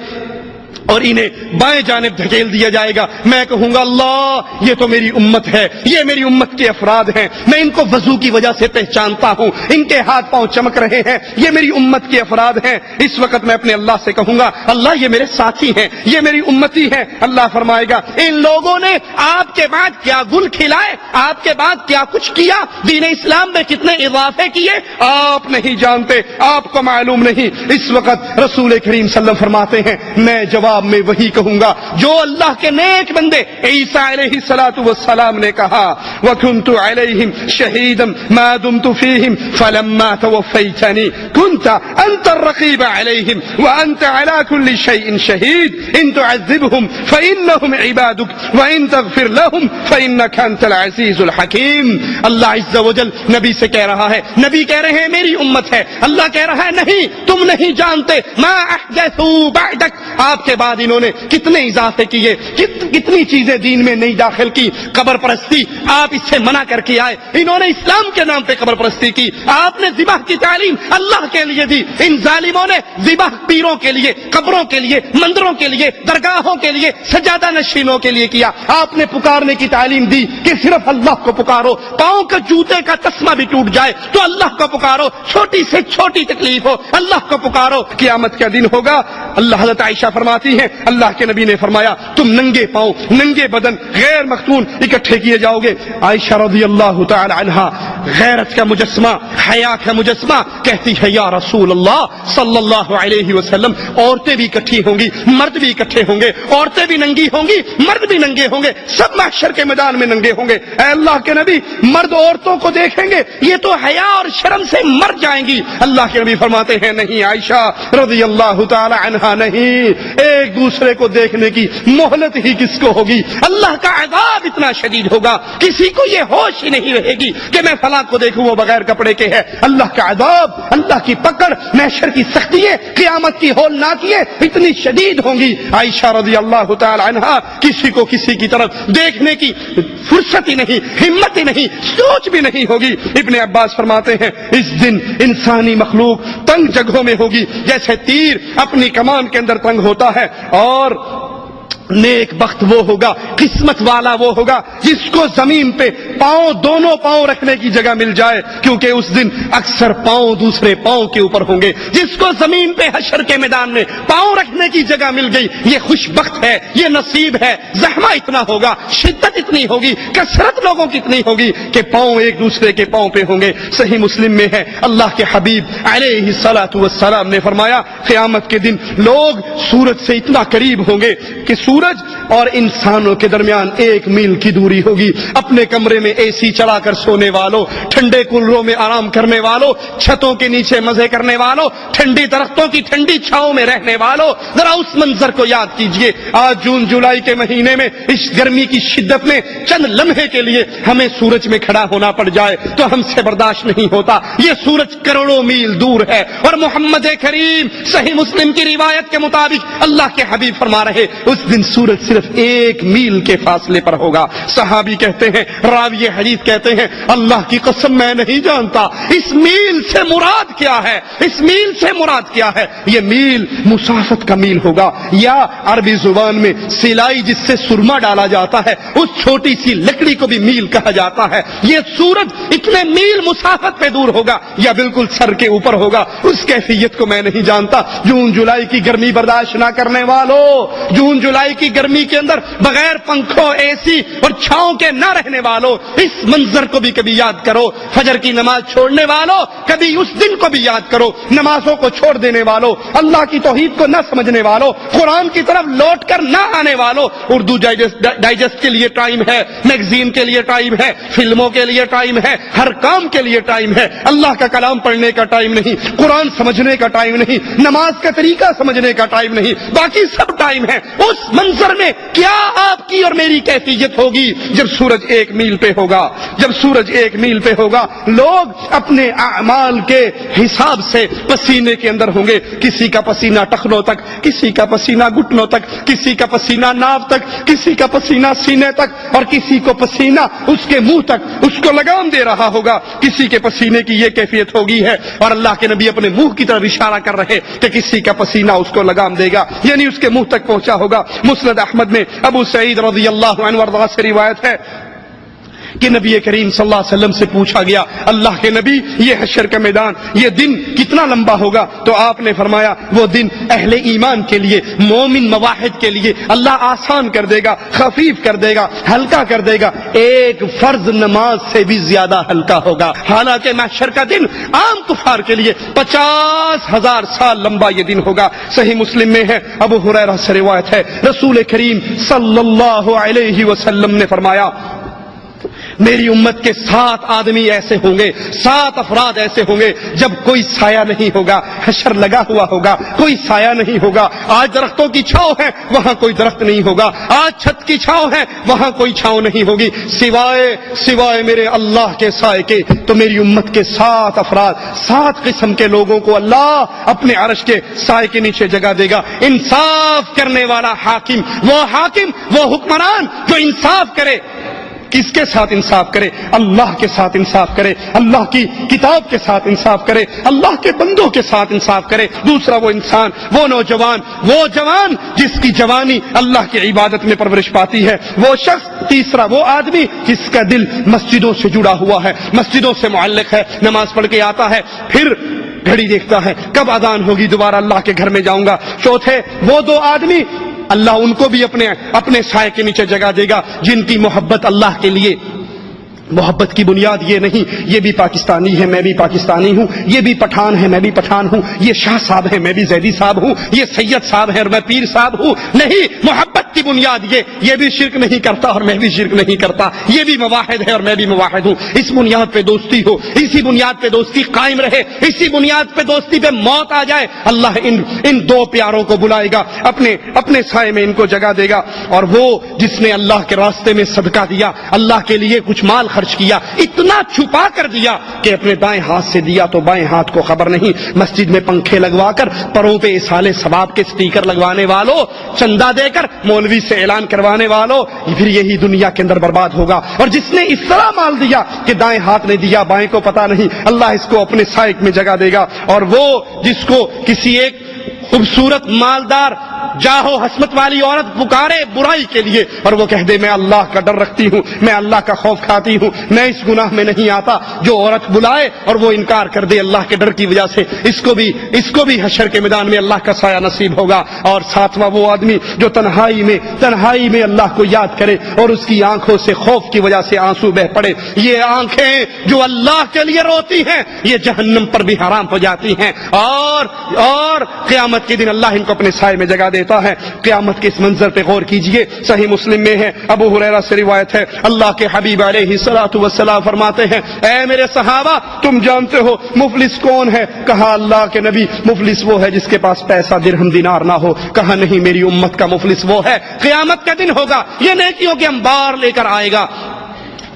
اور انہیں بائیں جانب دھکیل دیا جائے گا۔ میں کہوں گا اللہ یہ تو میری امت ہے، یہ میری امت کے افراد ہیں، میں ان کو وضو کی وجہ سے پہچانتا ہوں، ان کے ہاتھ پاؤں چمک رہے ہیں، یہ میری امت کے افراد ہیں۔ اس وقت میں اپنے اللہ سے کہوں گا اللہ یہ میرے ساتھی ہیں، یہ میری امتی ہیں۔ اللہ فرمائے گا ان لوگوں نے آپ کے بعد کیا گل کھلائے، آپ کے بعد کیا کچھ کیا، دین اسلام میں کتنے اضافے کیے آپ نہیں جانتے، آپ کو معلوم نہیں۔ اس وقت رسول کریم صلی اللہ علیہ وسلم فرماتے ہیں میں جواب میں وہی کہوں گا جو اللہ کے نیک بندے عیسیٰ علیہ الصلوۃ والسلام نے کہا وَكُنْتُ عَلَيْهِمْ شَهِيدًا مَا دُمْتُ فِيهِمْ فَلَمَّا تَوَفَّيْتَنِي كُنْتَ أَنْتَ الرَّقِيبَ عَلَيْهِمْ وَأَنْتَ عَلَى كُلِّ شَيْءٍ شَهِيدٌ إِن تُعَذِّبْهُمْ فَإِنَّهُمْ عِبَادُكَ وَإِن تَغْفِرْ لَهُمْ فَإِنَّكَ أَنْتَ الْعَزِيزُ الْحَكِيمُ۔ اللہ عز و جل نبی سے کہہ رہا ہے، نبی کہہ رہے ہیں میری امت ہے، اللہ کہہ رہا ہے نہیں تم نہیں جانتے ما احدثوا بعدک، آپ کے بعد انہوں نے کتنے اضافے کیے، کتنی چیزیں دین میں نہیں داخل کی۔ قبر پرستی آپ اس سے منع کر کے آئے، انہوں نے اسلام کے نام پہ قبر پرستی کی، آپ نے ذبح کی تعلیم اللہ کے لیے دی. ان ظالموں نے ذبح پیروں کے لیے, قبروں کے لیے, مندروں کے لیے, درگاہوں کے لیے, سجادہ نشینوں کے لیے کیا. آپ نے پکارنے کی تعلیم دی کہ صرف اللہ کو پکارو. پاؤں کا جوتے کا تسمہ بھی ٹوٹ جائے تو اللہ کو پکارو. چھوٹی سے چھوٹی تکلیف ہو اللہ کو پکارو. قیامت کا دن ہوگا. اللہ حضرت عائشہ فرماتی ہیں اللہ کے نبی نے فرمایا تم ننگے پاؤں, ننگے بدن, غیر مختون اکٹھے کیے جاؤ گے. عائشہ رضی اللہ تعالی عنہا غیرت کا مجسمہ, حیا کا مجسمہ, کہتی ہے یا رسول اللہ صلی اللہ علیہ وسلم عورتیں بھی اکٹھی ہوں گی, مرد بھی اکٹھے ہوں گے, عورتیں بھی ننگی ہوں گی, مرد بھی ننگے ہوں گے, سب محشر کے میدان میں ننگے ہوں گے. اے اللہ کے نبی مرد عورتوں کو دیکھیں گے یہ تو حیا اور شرم سے مر جائیں گی. اللہ کے نبی فرماتے ہیں نہیں عائشہ رضی اللہ تعالی عنہا, نہیں, ایک دوسرے کو دیکھنے کی مہلت ہی کس کو ہوگی. اللہ کا عذاب اتنا شدید ہوگا کسی کو یہ ہوش ہی نہیں رہے گی کہ میں فلاں کو دیکھوں وہ بغیر کپڑے کے ہے. اللہ کا عذاب, اللہ کی پکڑ, محشر کی سختیاں, قیامت کی ہولناکیاں اتنی شدید ہوں گی. عائشہ رضی اللہ تعالی عنہا کسی کو کسی کی طرف دیکھنے کی فرصت ہی نہیں, ہمت ہی نہیں, سوچ بھی نہیں ہوگی. ابن عباس فرماتے ہیں اس دن انسانی مخلوق تنگ جگہوں میں ہوگی جیسے تیر اپنی کمان کے اندر تنگ ہوتا ہے, اور نیک بخت وہ ہوگا, قسمت والا وہ ہوگا جس کو زمین پہ پاؤں, دونوں پاؤں رکھنے کی جگہ مل جائے, کیونکہ اس دن اکثر پاؤں دوسرے پاؤں کے اوپر ہوں گے. جس کو زمین پہ حشر کے میدان میں پاؤں رکھنے کی جگہ مل گئی یہ خوش بخت ہے, یہ نصیب ہے. زحمہ اتنا ہوگا, شدت اتنی ہوگی, کثرت لوگوں کی اتنی ہوگی کہ پاؤں ایک دوسرے کے پاؤں پہ ہوں گے. صحیح مسلم میں ہے اللہ کے حبیب علیہ الصلوۃ والسلام نے فرمایا قیامت کے دن لوگ سورج سے اتنا قریب ہوں گے کہ سورج اور انسانوں کے درمیان 1 میل کی دوری ہوگی. اپنے کمرے میں اے سی چلا کر سونے والوں, ٹھنڈے کولروں میں آرام کرنے والوں, چھتوں کے نیچے مزے کرنے والوں, ٹھنڈی درختوں کی ٹھنڈی چھاؤں میں رہنے والوں, ذرا اس منظر کو یاد کیجئے. آج جون جولائی کے مہینے میں اس گرمی کی شدت میں چند لمحے کے لیے ہمیں سورج میں کھڑا ہونا پڑ جائے تو ہم سے برداشت نہیں ہوتا. یہ سورج کروڑوں میل دور ہے, اور محمد کریم صحیح مسلم کی روایت کے مطابق اللہ کے حبیب فرما رہے اس دن سورج صرف 1 میل کے فاصلے پر ہوگا. صحابی کہتے ہیں, راوی حدیث کہتے ہیں اللہ کی قسم میں نہیں جانتا اس میل سے مراد کیا ہے, اس میل سے مراد کیا ہے. یہ میل مسافت کا میل ہوگا, یا عربی زبان میں سلائی جس سے سرما ڈالا جاتا ہے اس چھوٹی سی لکڑی کو بھی میل کہا جاتا ہے. یہ سورج اتنے میل مسافت پہ دور ہوگا یا بالکل سر کے اوپر ہوگا, اس کیفیت کو میں نہیں جانتا. جون جولائی کی گرمی برداشت نہ کرنے والوں, جون جولائی کی گرمی کے اندر بغیر پنکھوں, اے سی اور چھاؤں کے نہ رہنے والوں, اس منظر کو بھی کبھی یاد کرو. فجر کی نماز چھوڑنے والوں کبھی اس دن کو بھی یاد کرو. نمازوں کو چھوڑ دینے والوں, اللہ کی توحید کو نہ سمجھنے والوں, قرآن کی طرف لوٹ کر نہ آنے والوں, اردو ڈائجسٹ کے لیے ٹائم ہے, میگزین کے لیے ٹائم ہے, فلموں کے لیے ٹائم ہے, ہر کام کے لیے ٹائم ہے. اللہ کا کلام پڑھنے کا ٹائم نہیں, قرآن سمجھنے کا ٹائم نہیں, نماز کا طریقہ سمجھنے کا ٹائم نہیں, باقی سب ٹائم ہے. اس منظر میں کیا آپ کی اور میری کیفیت ہوگی جب سورج 1 میل پہ ہوگا. جب سورج 1 میل پہ ہوگا لوگ اپنے اعمال کے حساب سے پسینے کے اندر ہوں گے. کسی کا پسینہ ٹخنوں تک, کسی کا پسینہ گھٹنوں تک, کسی کا پسینہ ناف تک, کسی کا پسینہ سینے تک, اور کسی کو پسینہ اس کے منہ تک, اس کو لگام دے رہا ہوگا. کسی کے پسینے کی یہ کیفیت ہوگی ہے, اور اللہ کے نبی اپنے منہ کی طرف اشارہ کر رہے کہ کسی کا پسینہ اس کو لگام دے گا, یعنی اس کے منہ تک پہنچا ہوگا. مسند احمد میں ابو سعید رضی اللہ عنہ وارضاہ سے روایت ہے کہ نبی کریم صلی اللہ علیہ وسلم سے پوچھا گیا اللہ کے نبی یہ حشر کا میدان, یہ دن کتنا لمبا ہوگا؟ تو آپ نے فرمایا وہ دن اہل ایمان کے لیے, مومن مواحد کے لیے اللہ آسان کر دے گا, خفیف کر دے گا, ہلکا کر دے گا, ایک فرض نماز سے بھی زیادہ ہلکا ہوگا. حالانکہ محشر کا دن عام کفار کے لیے 50,000 سال لمبا یہ دن ہوگا. صحیح مسلم میں ہے, ابو ہریرہ سے روایت ہے, رسول کریم صلی اللہ علیہ وسلم نے فرمایا میری امت کے 7 آدمی ایسے ہوں گے, 7 افراد ایسے ہوں گے جب کوئی سایہ نہیں ہوگا, حشر لگا ہوا ہوگا, کوئی سایہ نہیں ہوگا. آج درختوں کی چھاؤں ہے, وہاں کوئی درخت نہیں ہوگا. آج چھت کی چھاؤں ہے, وہاں کوئی چھاؤں نہیں ہوگی سوائے میرے اللہ کے سائے کے. تو میری امت کے 7 افراد, 7 قسم کے لوگوں کو اللہ اپنے عرش کے سائے کے نیچے جگہ دے گا. انصاف کرنے والا حاکم, وہ حکمران جو انصاف کرے کس کے ساتھ انصاف کرے؟ اللہ کے ساتھ انصاف کرے، اللہ کی کتاب کے ساتھ انصاف کرے، اللہ کے بندوں کے ساتھ انصاف کرے۔ دوسرا وہ انسان، وہ نوجوان، وہ جوان جس کی جوانی اللہ کی عبادت میں پرورش پاتی ہے، وہ شخص۔ تیسرا وہ آدمی جس کا دل مسجدوں سے جڑا ہوا ہے، مسجدوں سے معلق ہے، نماز پڑھ کے آتا ہے، پھر گھڑی دیکھتا ہے کب اذان ہوگی، دوبارہ اللہ کے گھر میں جاؤں گا۔ چوتھے وہ دو آدمی، اللہ ان کو بھی اپنے سائے کے نیچے جگہ دے گا، جن کی محبت اللہ کے لیے، محبت کی بنیاد یہ نہیں یہ بھی پاکستانی ہے میں بھی پاکستانی ہوں، یہ بھی پٹھان ہے میں بھی پٹھان ہوں، یہ شاہ صاحب ہے میں بھی زیدی صاحب ہوں، یہ سید صاحب ہے اور میں پیر صاحب ہوں۔ نہیں، محبت کی بنیاد یہ بھی شرک نہیں کرتا اور میں بھی شرک نہیں کرتا، یہ بھی مواحد ہے اور میں بھی مواحد ہوں۔ اس بنیاد پہ دوستی ہو، اسی بنیاد پہ دوستی قائم رہے، اسی بنیاد پہ دوستی پہ موت آ جائے، اللہ ان دو پیاروں کو بلائے گا، اپنے سائے میں ان کو جگہ دے گا۔ اور وہ جس نے اللہ کے راستے میں صدقہ دیا، اللہ کے لیے کچھ مال خرچ کیا، اتنا چھپا کر دیا کہ اپنے دائیں ہاتھ سے دیا تو بائیں ہاتھ کو خبر نہیں، مسجد میں پنکھے لگوا کر پروں پہ اصالے ثواب کے سٹیکر لگوانے والوں، چندہ دے کر مولوی سے اعلان کروانے والوں، پھر یہی دنیا کے اندر برباد ہوگا۔ اور جس نے اس طرح مال دیا کہ دائیں ہاتھ نے دیا بائیں کو پتا نہیں، اللہ اس کو اپنے سائق میں جگہ دے گا۔ اور وہ جس کو کسی ایک خوبصورت مالدار جاہو حسمت والی عورت پکارے برائی کے لیے اور وہ کہہ دے میں اللہ کا ڈر رکھتی ہوں، میں اللہ کا خوف کھاتی ہوں، میں اس گناہ میں نہیں آتا، جو عورت بلائے اور وہ انکار کر دے اللہ کے ڈر کی وجہ سے، اس کو بھی حشر کے میدان میں اللہ کا سایہ نصیب ہوگا۔ اور ساتواں وہ آدمی جو تنہائی میں اللہ کو یاد کرے اور اس کی آنکھوں سے خوف کی وجہ سے آنسو بہ پڑے، یہ آنکھیں جو اللہ کے لیے روتی ہیں یہ جہنم پر بھی حرام ہو جاتی ہیں۔ اور قیامت کے دن اللہ ان کو اپنے سائے میں جگہ دیتا ہے۔ قیامت کے اس منظر پہ غور کیجئے، صحیح مسلم میں ہے، ابو ہریرہ سے روایت ہے، اللہ کے حبیب علیہ الصلوۃ والسلام فرماتے ہیں اے میرے صحابہ تم جانتے ہو مفلس کون ہے؟ کہا اللہ کے نبی مفلس وہ ہے جس کے پاس پیسہ درہم دینار نہ ہو۔ کہا نہیں، میری امت کا مفلس وہ ہے، قیامت کا دن ہوگا، یہ نیکیوں کے انبار لے کر آئے گا۔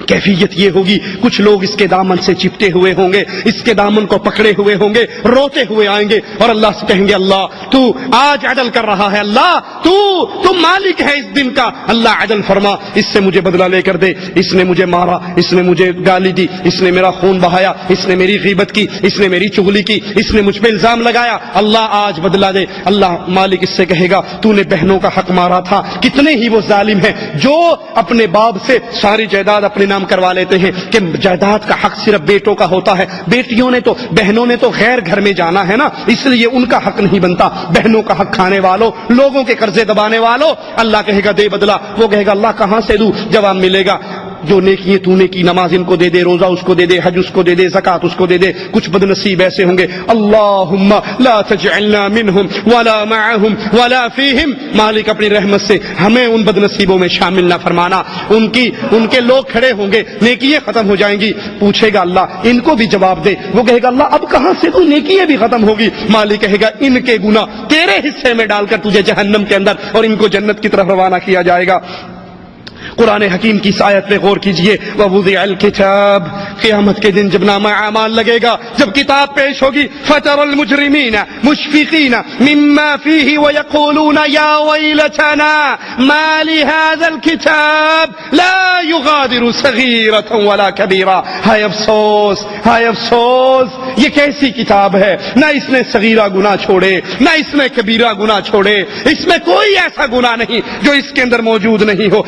کیفیت یہ ہوگی، کچھ لوگ اس کے دامن سے چپٹے ہوئے ہوں گے، اس کے دامن کو پکڑے ہوئے ہوں گے، روتے ہوئے آئیں گے اور اللہ سے کہیں گے اللہ تو آج عدل کر رہا ہے، اللہ تو مالک ہے اس دن کا، اللہ عدل فرما، اس سے مجھے بدلہ لے کر دے، اس نے مجھے مارا، اس نے مجھے گالی دی، اس نے میرا خون بہایا، اس نے میری غیبت کی، اس نے میری چغلی کی، اس نے مجھ پہ الزام لگایا، اللہ آج بدلہ دے۔ اللہ مالک اس سے کہے گا تو نے بہنوں کا حق مارا تھا۔ کتنے ہی وہ ظالم ہیں جو اپنے باپ سے ساری جائیداد اپنے نام کروا لیتے ہیں کہ جائیداد کا حق صرف بیٹوں کا ہوتا ہے، بہنوں نے تو غیر گھر میں جانا ہے نا، اس لیے ان کا حق نہیں بنتا۔ بہنوں کا حق کھانے والوں، لوگوں کے قرضے دبانے والوں، اللہ کہے گا دے بدلہ، وہ کہے گا اللہ کہاں سے دوں؟ جواب ملے گا جو نیکی تو نے کی، نماز ان کو دے دے، روزہ اس کو دے دے، حج اس کو دے دے، زکات اس کو دے دے۔ کچھ بد نصیب ایسے ہوں گے اللہم لا تجعلنا منہم ولا معہم ولا فیہم، مالک اپنی رحمت سے ہمیں ان بد نصیبوں میں شامل نہ فرمانا۔ ان کے لوگ کھڑے ہوں گے، نیکیاں ختم ہو جائیں گی، پوچھے گا اللہ ان کو بھی جواب دے، وہ کہے گا اللہ اب کہاں سے تو نیکیاں بھی ختم ہوگی؟ مالک کہے گا ان کے گناہ تیرے حصے میں ڈال کر تجھے جہنم کے اندر اور ان کو جنت کی طرف روانہ کیا جائے گا۔ قرآن حکیم کی اس آیت پہ غور کیجئے، وَوُضِعَ الْكِتَابُ، قیامت کے دن جب نامہ اعمال لگے گا، جب کتاب پیش ہوگی، فَتَرَى الْمُجْرِمِينَ مُشْفِقِينَ مِمَّا فِيهِ وَيَقُولُونَ يَا وَيْلَتَنَا مَا لِهَذَا الْكِتَابِ لَا يُغَادِرُ صَغِيرَةً وَلَا كَبِيرَةً، ہائے افسوس یہ کیسی کتاب ہے، نہ اس نے صغیرہ گناہ چھوڑے، نہ اس نے کبیرہ گناہ چھوڑے، اس میں کوئی ایسا گناہ نہیں جو اس کے اندر موجود نہیں ہو،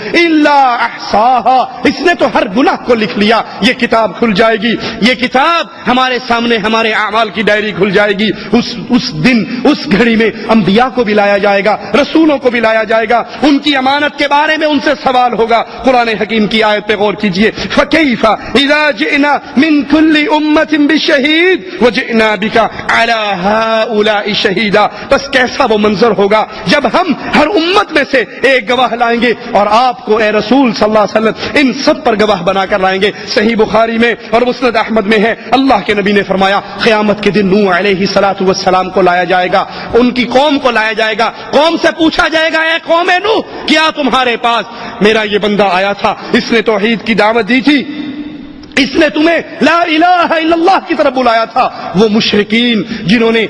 احصاها، اس نے تو ہر گناہ کو لکھ لیا۔ یہ کتاب کھل جائے گی، یہ کتاب ہمارے سامنے ہمارے اعمال کی ڈائری کھل جائے گی۔ اس دن اس گھڑی میں انبیاء کو بھی لایا جائے گا، رسولوں کو بھی لایا جائے گا، ان کی امانت کے بارے میں ان سے سوال ہوگا۔ قرآن حکیم کی آیت پہ غور کیجئے، فَكَيْفَ إِذَا جِئْنَا مِنْ كُلِّ أُمَّةٍ بِشَهِيدٍ وَجِئْنَا بِكَ عَلَى هَؤُلَاءِ شَهِيدًا، بس کیسا وہ منظر ہوگا جب ہم ہر امت میں سے ایک گواہ لائیں گے اور آپ کو اے رسول صلی اللہ علیہ وسلم ان سب پر گواہ بنا کر لائیں گے۔ صحیح بخاری میں اور مسند احمد میں ہے، اللہ کے نبی نے فرمایا قیامت کے دن نوح علیہ الصلوۃ والسلام کو لایا جائے گا، ان کی قوم کو لایا جائے گا، قوم سے پوچھا جائے گا اے قوم نوح کیا تمہارے پاس میرا یہ بندہ آیا تھا، اس نے توحید کی دعوت دی تھی، اس نے تمہیں لا الہ الا اللہ کی طرف بلایا تھا؟ وہ مشرکین جنہوں نے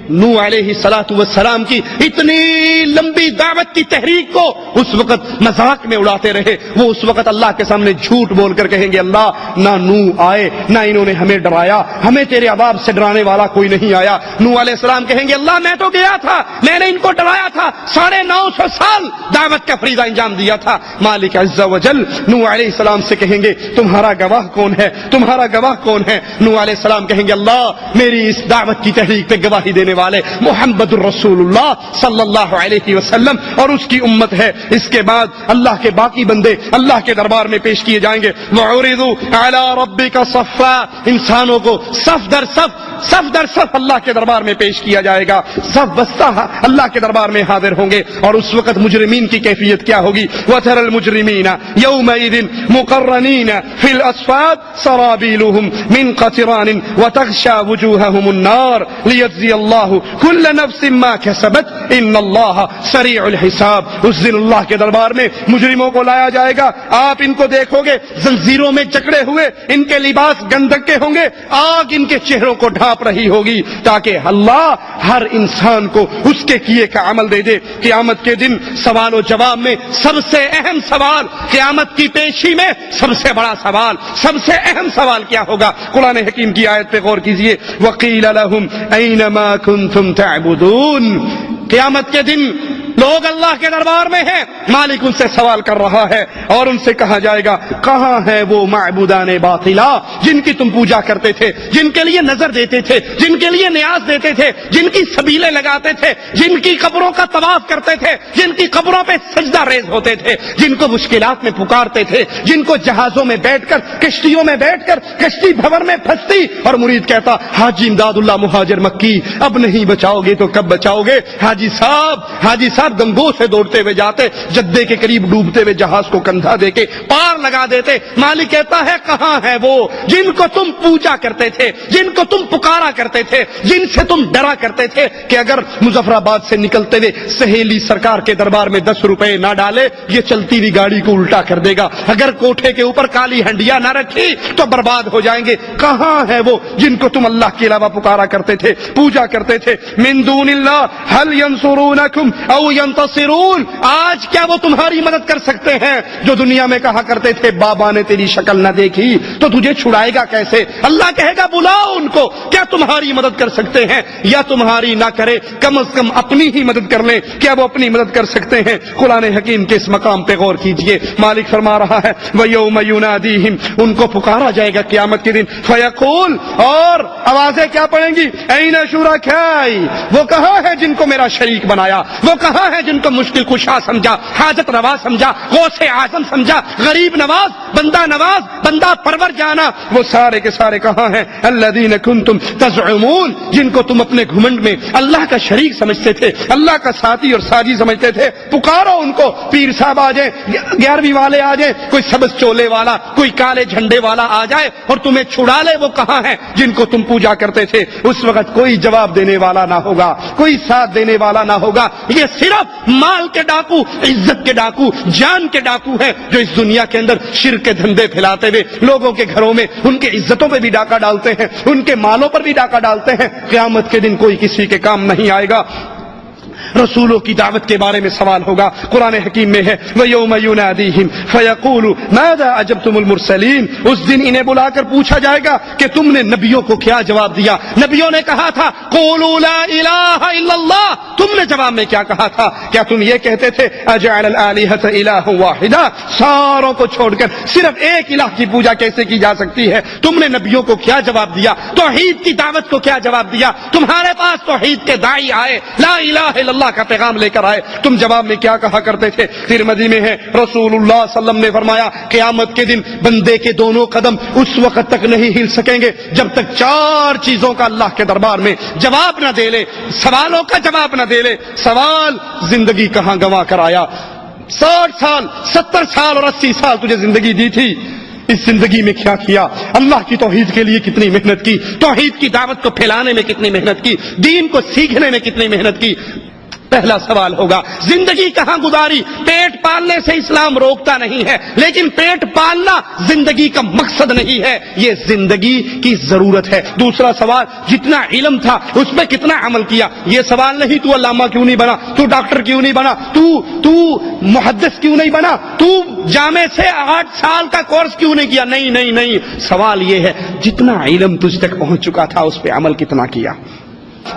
نوح علیہ الصلوۃ والسلام کی اتنی لمبی دعوت کی تحریک کو اس وقت مذاق میں اڑاتے رہے، وہ اس وقت اللہ کے سامنے جھوٹ بول کر کہیں گے اللہ نہ نوح آئے نہ انہوں نے ہمیں ڈرایا، ہمیں تیرے عذاب سے ڈرانے والا کوئی نہیں آیا۔ نوح علیہ السلام کہیں گے اللہ میں تو گیا تھا، میں نے ان کو ڈرایا تھا، 950 سال دعوت کا فریضہ انجام دیا تھا۔ مالک عز و جل نوح علیہ السلام سے کہیں گے تمہارا گواہ کون ہے، تمہارا گواہ کون ہے؟ نوح علیہ السلام کہیں گے اللہ میری اس دعوت کی تحریک پہ گواہی دینے والے محمد الرسول اللہ صلی اللہ علیہ وسلم اور اس کی امت ہے۔ اس کے بعد اللہ کے باقی بندے اللہ کے دربار میں پیش کیے جائیں گے۔ وَعُرِضُوا عَلَىٰ رَبِّكَ صَفًّا، انسانوں کو صف در صف اللہ کے دربار میں پیش کیا جائے گا، صف بستہ اللہ کے دربار میں حاضر ہوں گے۔ اور اس وقت مجرمین کی کیفیت کیا ہوگی؟ وَتَرَى الْمُجْرِمِينَ يَوْمَئِذٍ مُقَرَّنِينَ فِي الْأَصْفَادِ سَرَابِيلُهُم مِّن قَطِرَانٍ وَتَغْشَىٰ وُجُوهَهُمُ النَّارُ لِيَجْزِيَ اللَّهُ كُلَّ نَفْسٍ مَّا كَسَبَتْ إِنَّ اللَّهَ سَرِيعُ الْحِسَابِ۔ اس دن اللہ کے دربار میں مجرموں کو لایا جائے گا، آپ ان کو دیکھو گے زنجیروں میں جکڑے ہوئے، ان کے لباس گندک کے ہوں گے، آگ ان کے چہروں کو ڈھانپ رہی ہوگی تاکہ اللہ ہر انسان کو اس کے کیے کا عمل دے دے۔ قیامت کے دن سوال و جواب میں سب سے اہم سوال، قیامت کی پیشی میں سب سے بڑا سوال، سب سے اہم سوال کیا ہوگا؟ قرآن حکیم کی آیت پہ غور کیجئے، وَقِيلَ لَهُمْ أَيْنَ مَا كُنْتُمْ تَعْبُدُونَ۔ قیامت کے دن لوگ اللہ کے دربار میں ہیں، مالک ان سے سوال کر رہا ہے اور ان سے کہا جائے گا کہاں ہے وہ معبودان باطلا جن کی تم پوجا کرتے تھے، جن کے لیے نظر دیتے تھے، جن کے لیے نیاز دیتے تھے، جن کی سبیلیں لگاتے تھے، جن کی قبروں کا طواف کرتے تھے، جن کی قبروں پہ سجدہ ریز ہوتے تھے، جن کو مشکلات میں پکارتے تھے، جن کو جہازوں میں بیٹھ کر کشتیوں میں بیٹھ کر کشتی بھور میں پھنستی اور مرید کہتا حاجی امداد اللہ مہاجر مکی اب نہیں بچاؤ گے تو کب بچاؤ گے؟ حاجی صاحب گنگو سے دوڑتے ہوئے جاتے، جدے کے قریب ڈوبتے ہوئے جہاز کو کندھا دے کے پار لگا دیتے۔ مالک کہتا ہے کہاں ہے وہ جن کو تم پوجا کرتے تھے، جن کو تم پکارا کرتے تھے، جن سے تم ڈرا کرتے تھے کہ اگر مظفر آباد سے نکلتے ہوئے سہیلی سرکار کے دربار میں 10 روپے نہ ڈالے یہ چلتی ہوئی گاڑی کو الٹا کر دے گا، اگر کوٹھے کے اوپر کالی ہنڈیا نہ رکھی تو برباد ہو جائیں گے۔ کہاں ہے وہ جن کو تم اللہ کے علاوہ پکارا کرتے تھے، پوجا کرتے تھے؟ من دون اللہ هل ينصرونکم او ینتصرون، آج کیا وہ تمہاری مدد کر سکتے ہیں؟ جو دنیا میں کہا کرتے تھے بابا نے تیری شکل نہ دیکھی تو تجھے چھڑائے گا کیسے؟ اللہ کہے گا بلاؤ ان کو، کیا تمہاری مدد کر سکتے ہیں؟ یا تمہاری نہ کرے کم از کم اپنی ہی مدد کر لیں، کیا وہ اپنی مدد کر سکتے ہیں؟ قرآن حکیم کے اس مقام پہ غور کیجئے، مالک فرما رہا ہے وَيَوْمَ يُنَادِيهِمْ، ان کو پکارا جائے گا قیامت کے دن، فَيَقُولُ، اور آوازیں کیا پڑیں گی؟ اَيْنَ شُرَكَائِي، وہ کہاں ہے جن کو میرا شریک بنایا، وہ کہاں ہے جن کو مشکل کشا سمجھا، حاجت روا سمجھا، غوث اعظم سمجھا، غریب نواز، بندہ پرور جانا، وہ سارے کے سارے کہاں ہیں؟ الذین کنتم تزعمون، جن کو تم اپنے گھمنڈ میں اللہ کا شریک سمجھتے تھے، اللہ کا ساتھی اور ساجی سمجھتے تھے، پکارو ان کو، پیر صاحب آ جائیں، 11ویں والے آ جائیں، کوئی سبز چولے والا، کوئی کالے جھنڈے والا آ جائے اور تمہیں چھڑا لے، وہ کہاں ہیں جن کو تم پوجا کرتے تھے؟ اس وقت کوئی جواب دینے والا نہ ہوگا، کوئی ساتھ دینے والا نہ ہوگا۔ یہ صرف مال کے ڈاکو، عزت کے ڈاکو، جان کے ڈاکو ہیں جو اس دنیا کے اندر شرک کے دھندے پھیلاتے ہوئے لوگوں کے گھروں میں ان کے عزتوں پہ بھی ڈاکہ ڈالتے ہیں، ان کے مالوں پر بھی ڈاکہ ڈالتے ہیں۔ قیامت کے دن کوئی کسی کے کام نہیں آئے گا۔ رسولوں کی دعوت کے بارے میں سوال ہوگا، قرآن حکیم میں ہے وَيَوْمَ يُنَادِيهِمْ فَيَقُولُ مَاذَا أَجَبْتُمُ الْمُرْسَلِينَ، اس دن انہیں بلا کر پوچھا جائے گا کہ تم نے نبیوں کو کیا جواب دیا؟ نبیوں نے کہا تھا قُولُوا لَا إِلَٰهَ إِلَّا اللَّهُ، تم نے جواب میں کیا کہا تھا؟ کیا تم یہ کہتے تھے أَجَعَلَ الْآلِهَةَ إِلَٰهًا وَاحِدًا، ساروں کو چھوڑ کر صرف ایک الہ کی پوجا کیسے کی جا سکتی ہے؟ تم نے نبیوں کو کیا جواب دیا؟ توحید کی دعوت کو کیا جواب دیا؟ تمہارے پاس توحید کے داعی آئے، لا الہ الا اللہ کا پیغام لے کر آئے، تم جواب میں کیا کہا کرتے تھے؟ ترمذی میں ہے رسول اللہ صلی اللہ علیہ وسلم نے فرمایا قیامت کے دن بندے کے دونوں قدم اس وقت تک نہیں ہل سکیں گے جب تک 4 چیزوں کا اللہ کے دربار میں جواب نہ دے لے، سوالوں کا جواب نہ دے لے۔ سوال زندگی کہاں گنوا کر آیا؟ 60 سال 70 سال اور 80 سال تجھے زندگی دی تھی، اس زندگی میں کیا کیا؟ اللہ کی توحید کے لیے کتنی محنت کی، توحید کی دعوت کو پھیلانے میں کتنی محنت کی، دین کو سیکھنے میں کتنی محنت کی، پہلا سوال ہوگا زندگی کہاں گزاری؟ پیٹ پالنے سے اسلام روکتا نہیں ہے، لیکن پیٹ پالنا زندگی کا مقصد نہیں ہے، یہ زندگی کی ضرورت ہے۔ دوسرا سوال جتنا علم تھا اس میں کتنا عمل کیا؟ یہ سوال نہیں تو علامہ کیوں نہیں بنا، تو ڈاکٹر کیوں نہیں بنا، تو محدث کیوں نہیں بنا، تو جامع سے 8 سال کا کورس کیوں نہیں کیا؟ نہیں نہیں نہیں، سوال یہ ہے جتنا علم تجھ تک پہنچ چکا تھا اس پہ عمل کتنا کیا۔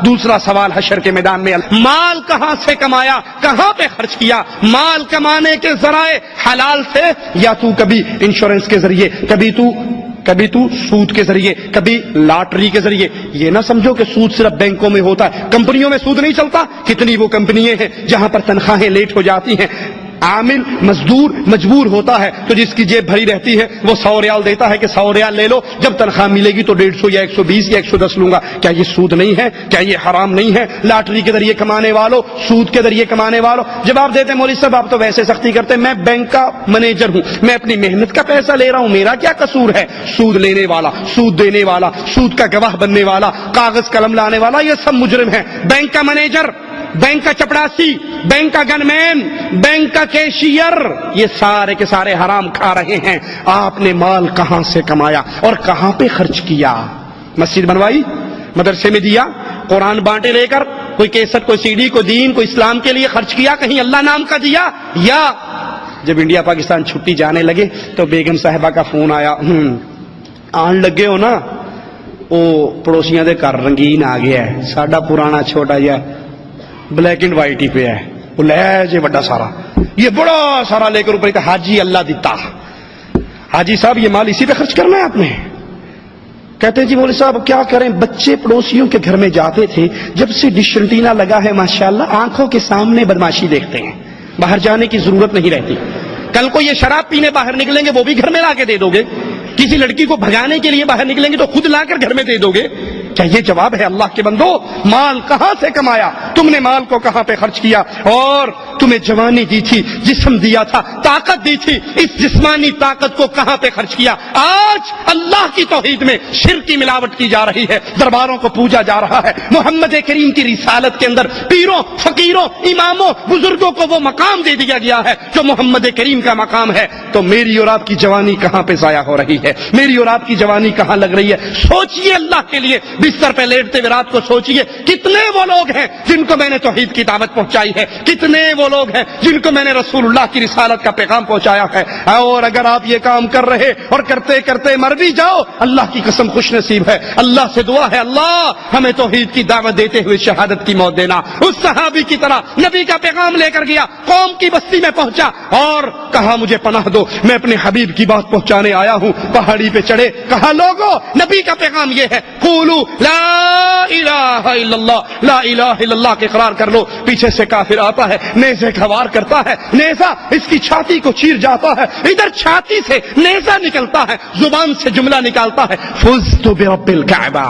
دوسرا سوال حشر کے میدان میں مال کہاں سے کمایا، کہاں پہ خرچ کیا؟ مال کمانے کے ذرائع حلال سے، یا تو کبھی انشورنس کے ذریعے، کبھی تو سود کے ذریعے، کبھی لاٹری کے ذریعے۔ یہ نہ سمجھو کہ سود صرف بینکوں میں ہوتا ہے، کمپنیوں میں سود نہیں چلتا۔ کتنی وہ کمپنیاں ہیں جہاں پر تنخواہیں لیٹ ہو جاتی ہیں، عامل مزدور مجبور ہوتا ہے تو جس کی جیب بھری رہتی ہے وہ 100 ریال دیتا ہے کہ 100 ریال لے لو، جب تنخواہ ملے گی تو 150 یا 120 یا 110 لوں گا۔ کیا یہ سود نہیں ہے؟ کیا یہ حرام نہیں ہے؟ لاٹری کے ذریعے کمانے والوں، سود کے ذریعے کمانے والوں جواب دیتے ہیں مولوی صاحب آپ تو ویسے سختی کرتے ہیں، میں بینک کا مینیجر ہوں، میں اپنی محنت کا پیسہ لے رہا ہوں، میرا کیا قصور ہے؟ سود لینے والا، سود دینے والا، سود کا گواہ بننے والا، کاغذ قلم لانے والا، یہ سب مجرم ہیں۔ بینک کا مینیجر، بینک کا چپڑاسی، بینک کا گن مین، بینک کا کیشیئر، یہ سارے کے سارے حرام کھا رہے ہیں۔ آپ نے مال کہاں سے کمایا اور کہاں پہ خرچ کیا؟ مسجد بنوائی، مدرسے میں دیا، قرآن بانٹے لے کر، کوئی کیسٹ، کوئی سی ڈی، کوئی دین، کوئی اسلام کے لیے خرچ کیا، کہیں اللہ نام کا دیا؟ یا جب انڈیا پاکستان چھٹی جانے لگے تو بیگم صاحبہ کا فون آیا، آن لگے ہو نا، وہ پڑوسیاں دے گھر رنگین آ گیا ہے، ساڈا پرانا چھوٹا جا بلیک اینڈ وائٹ ہی پہ ہے، وہ لے جے بڑا سارا، یہ بڑا سارا لے کر اوپر کہا حاجی اللہ دیتا، حاجی صاحب یہ مال اسی پہ خرچ کرنا ہے آپ نے؟ کہتے ہیں جی مولوی صاحب کیا کریں، بچے پڑوسیوں کے گھر میں جاتے تھے، جب سے ڈش انٹینا لگا ہے ماشاءاللہ آنکھوں کے سامنے بدماشی دیکھتے ہیں، باہر جانے کی ضرورت نہیں رہتی۔ کل کو یہ شراب پینے باہر نکلیں گے وہ بھی گھر میں لا کے دے دو گے، کسی لڑکی کو بھگانے کے لیے باہر نکلیں گے تو خود لا کر گھر میں دے دو گے۔ کیا یہ جواب ہے اللہ کے بندو؟ مال کہاں سے کمایا؟ تم نے مال کو کہاں پہ خرچ کیا؟ اور تمہیں جوانی دی تھی، جسم دیا تھا، طاقت دی تھی، اس جسمانی طاقت کو کہاں پہ خرچ کیا؟ آج اللہ کی توحید میں شرک کی ملاوٹ کی جا رہی ہے، درباروں کو پوجا جا رہا ہے، محمد کریم کی رسالت کے اندر پیروں، فقیروں، اماموں، بزرگوں کو وہ مقام دے دیا گیا ہے جو محمد کریم کا مقام ہے۔ تو میری اور آپ کی جوانی کہاں پہ ضائع ہو رہی ہے؟ میری اور آپ کی جوانی کہاں لگ رہی ہے؟ سوچئے اللہ کے لیے، بستر پہ لیٹتے ہوئے رات کو سوچئے کتنے وہ لوگ ہیں جن کو میں نے توحید کی دعوت پہنچائی ہے، کتنے وہ لوگ ہیں جن کو میں نے رسول اللہ کی رسالت کا پیغام پہنچایا ہے۔ اور اگر آپ یہ کام کر رہے اور کرتے کرتے مر بھی جاؤ، اللہ کی قسم خوش نصیب ہے، اللہ سے دعا ہے اللہ ہمیں توحید کی دعوت دیتے ہوئے شہادت کی موت دینا۔ اس صحابی کی طرح نبی کا پیغام لے کر گیا، قوم کی بستی میں پہنچا اور کہا مجھے پناہ دو، میں اپنے حبیب کی بات پہنچانے آیا ہوں۔ پہاڑی پہ چڑھے، کہا لوگو نبی کا پیغام یہ ہے، قولوا لا الہ الا اللہ، لا الہ الا اللہ کے اقرار کر لو۔ پیچھے سے کافر آتا ہے، نیزے کا وار کرتا ہے، نیزہ اس کی چھاتی کو چیر جاتا ہے، ادھر چھاتی سے نیزہ نکلتا ہے، زبان سے جملہ نکالتا ہے، فزت برب الکعبہ،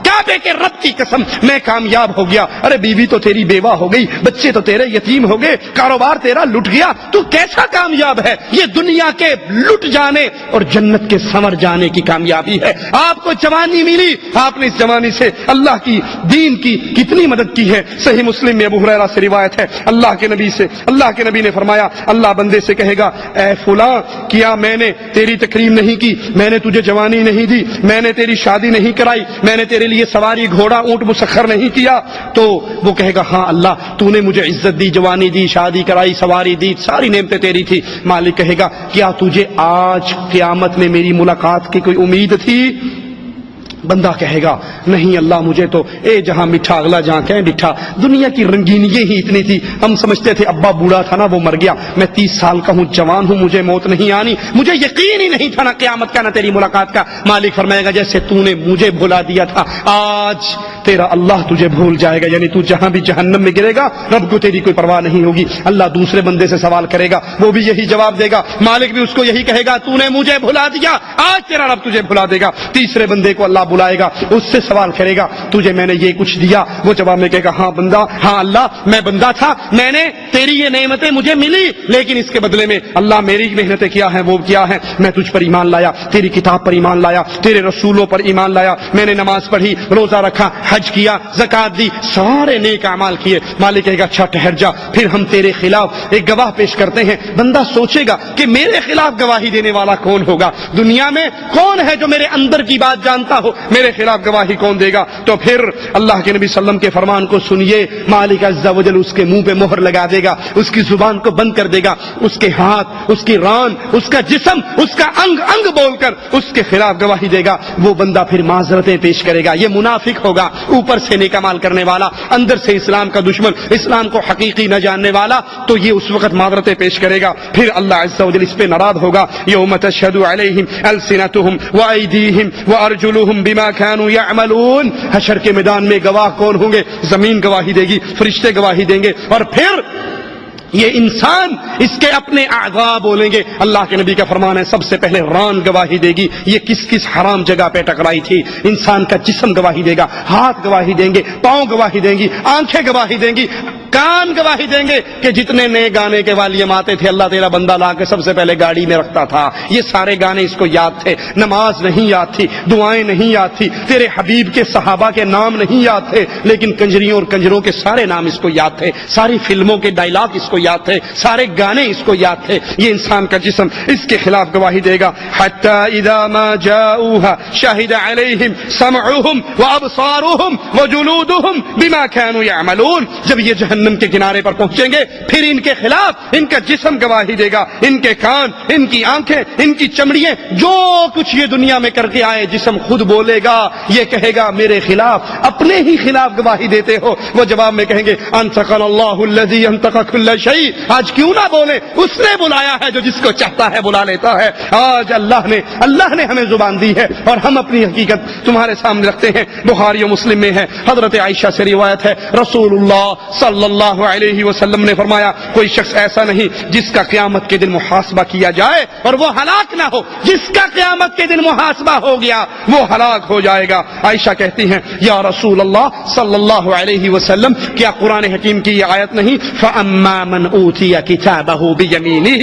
کعبے کے رب کی قسم میں کامیاب ہو گیا۔ ارے بیوی تو تیری بیوہ ہو گئی، بچے تو تیرے یتیم ہو گئے، کاروبار تیرا لٹ گیا، تو کیسا کامیاب ہے؟ یہ دنیا کے لٹ جانے اور جنت کے سنور جانے کی کامیابی ہے۔ آپ کو جوانی ملی، آپ نے اس جوانی سے اللہ کی دین کی کتنی مدد کی ہے۔ صحیح مسلم میں ابو ہریرہ سے روایت ہے، اللہ کے نبی نے فرمایا، اللہ بندے سے کہے گا اے فلاں، کیا میں نے تیری تکریم نہیں کی؟ میں نے تجھے جوانی نہیں دی، میں نے تیری شادی نہیں کرائی، میں نے تیرے لیے سواری گھوڑا اونٹ مسخر نہیں کیا؟ تو وہ کہے گا ہاں اللہ تو نے مجھے عزت دی، جوانی دی، شادی کرائی، سواری دی، ساری نعمتیں تیری تھی۔ مالک کہے گا کیا تجھے آج قیامت میں میری ملاقات کی کوئی امید تھی؟ بندہ کہے گا نہیں اللہ مجھے تو جہاں میٹھا اگلا جہاں کہیں ڈٹھا، دنیا کی رنگینی ہی اتنی تھی، ہم سمجھتے تھے ابا بوڑھا تھا نا وہ مر گیا، میں 30 سال کا ہوں، جوان ہوں، مجھے موت نہیں آنی، مجھے یقین ہی نہیں تھا نہ قیامت کا نہ تیری ملاقات کا۔ مالک فرمائے گا جیسے تو نے مجھے بھلا دیا تھا آج تیرا اللہ تجھے بھول جائے گا، یعنی تو جہاں بھی جہنم میں گرے گا رب کو تیری کوئی پرواہ نہیں ہوگی۔ اللہ دوسرے بندے سے سوال کرے گا، وہ بھی یہی جواب دے گا، مالک بھی اس کو یہی کہے گا تو نے مجھے بھلا دیا، آج تیرا رب تجھے بھلا دے گا۔ تیسرے بندے کو اللہ بلائے گا، اس سے سوال کرے گا تجھے میں نے یہ کچھ دیا؟ وہ جواب میں کہے گا ہاں بندہ، ہاں اللہ میں بندہ تھا، میں نے تیری یہ نعمتیں مجھے ملی، لیکن اس کے بدلے میں اللہ میری محنتیں کیا ہیں وہ کیا ہیں؟ میں تجھ پر ایمان لایا، تیری کتاب پر ایمان لایا، تیرے رسولوں پر ایمان لایا، میں نے نماز پڑھی، روزہ رکھا، حج کیا، زکات دی، سارے نیک اعمال کیے. مالک کہے گا اچھا ٹھہر جا، پھر ہم تیرے خلاف ایک گواہ پیش کرتے ہیں. بندہ سوچے گا کہ میرے خلاف گواہی دینے والا کون ہوگا، دنیا میں کون ہے جو میرے اندر کی بات جانتا ہو، میرے خلاف گواہی کون دے گا. تو پھر اللہ کے نبی صلی اللہ علیہ وسلم کے فرمان کو سنیے، مالک عز و جل اس کے منہ پہ مہر لگا دے گا، اس کی زبان کو بند کر دے گا، اس کے ہاتھ، اس کی ران، اس کا جسم، اس کا انگ انگ بول کر اس کے خلاف گواہی دے گا. وہ بندہ پھر معذرتیں پیش کرے گا. یہ منافق ہوگا، اوپر سے نیک اعمال کرنے والا، اندر سے اسلام کا دشمن، اسلام کو حقیقی نہ جاننے والا. تو یہ اس وقت معذرتیں پیش کرے گا. پھر اللہ عز و جل اس پہ ناراض ہوگا. یوم تشہد علیہم السنتہم وایدیہم وارجلہم بما کانوا یعملون. حشر کے میدان میں گواہ کون ہوں گے؟ زمین گواہی دے گی، فرشتے گواہی دیں گے، اور پھر یہ انسان اس کے اپنے اعضاء بولیں گے. اللہ کے نبی کا فرمان ہے سب سے پہلے ران گواہی دے گی، یہ کس کس حرام جگہ پہ ٹکرائی تھی. انسان کا جسم گواہی دے گا، ہاتھ گواہی دیں گے، پاؤں گواہی دیں گی، آنکھیں گواہی دیں گی، کان گواہی دیں گے کہ جتنے نئے گانے کے والیم آتے تھے اللہ تیرا بندہ لا کے سب سے پہلے گاڑی میں رکھتا تھا. یہ سارے گانے اس کو یاد تھے. نماز نہیں یاد تھی، دعائیں نہیں یاد تھی، تیرے حبیب کے صحابہ کے نام نہیں یاد تھے، لیکن کنجریوں اور کنجروں کے سارے نام اس کو یاد تھے، ساری فلموں کے ڈائلاگ اس کو یاد تھے، سارے گانے اس کو یاد تھے. یہ انسان کا جسم اس کے خلاف گواہی دے گا. حتی اذا ما جاؤوها شہد علیہم سمعهم وابصارهم وجلودهم بما كانوا يعملون. جب یہ جہنم کے کنارے پر پہنچیں گے پھر ان کے خلاف ان کا جسم گواہی دے گا، ان کے کان، ان کی آنکھیں، ان کی چمڑیاں، جو کچھ یہ دنیا میں کر کے آئے جسم خود بولے گا. یہ کہے گا میرے خلاف، اپنے ہی خلاف گواہی دیتے ہو. وہ جواب میں کہیں گے انطقنا اللہ الذی انطق كل شیء. آج کیوں نہ بولے؟ اس نے بلایا ہے جو جس کو چاہتا ہے بلا لیتا ہے. آج اللہ نے ہمیں زبان دی ہے اور ہم اپنی حقیقت تمہارے سامنے رکھتے ہیں. بخاری و مسلم میں ہے، حضرت عائشہ سے روایت ہے، رسول اللہ صلی اللہ علیہ وسلم نے فرمایا کوئی شخص ایسا نہیں جس کا قیامت کے دن محاسبہ کیا جائے اور وہ ہلاک نہ ہو. جس کا قیامت کے دن محاسبہ ہو گیا وہ ہلاک ہو جائے گا. عائشہ کہتی ہیں یا رسول اللہ صلی اللہ علیہ وسلم، کیا قرآن حکیم کی یہ آیت نہیں فَأَمَّا مَنْ أُوتِيَ كِتَابَهُ بِيَمِينِهِ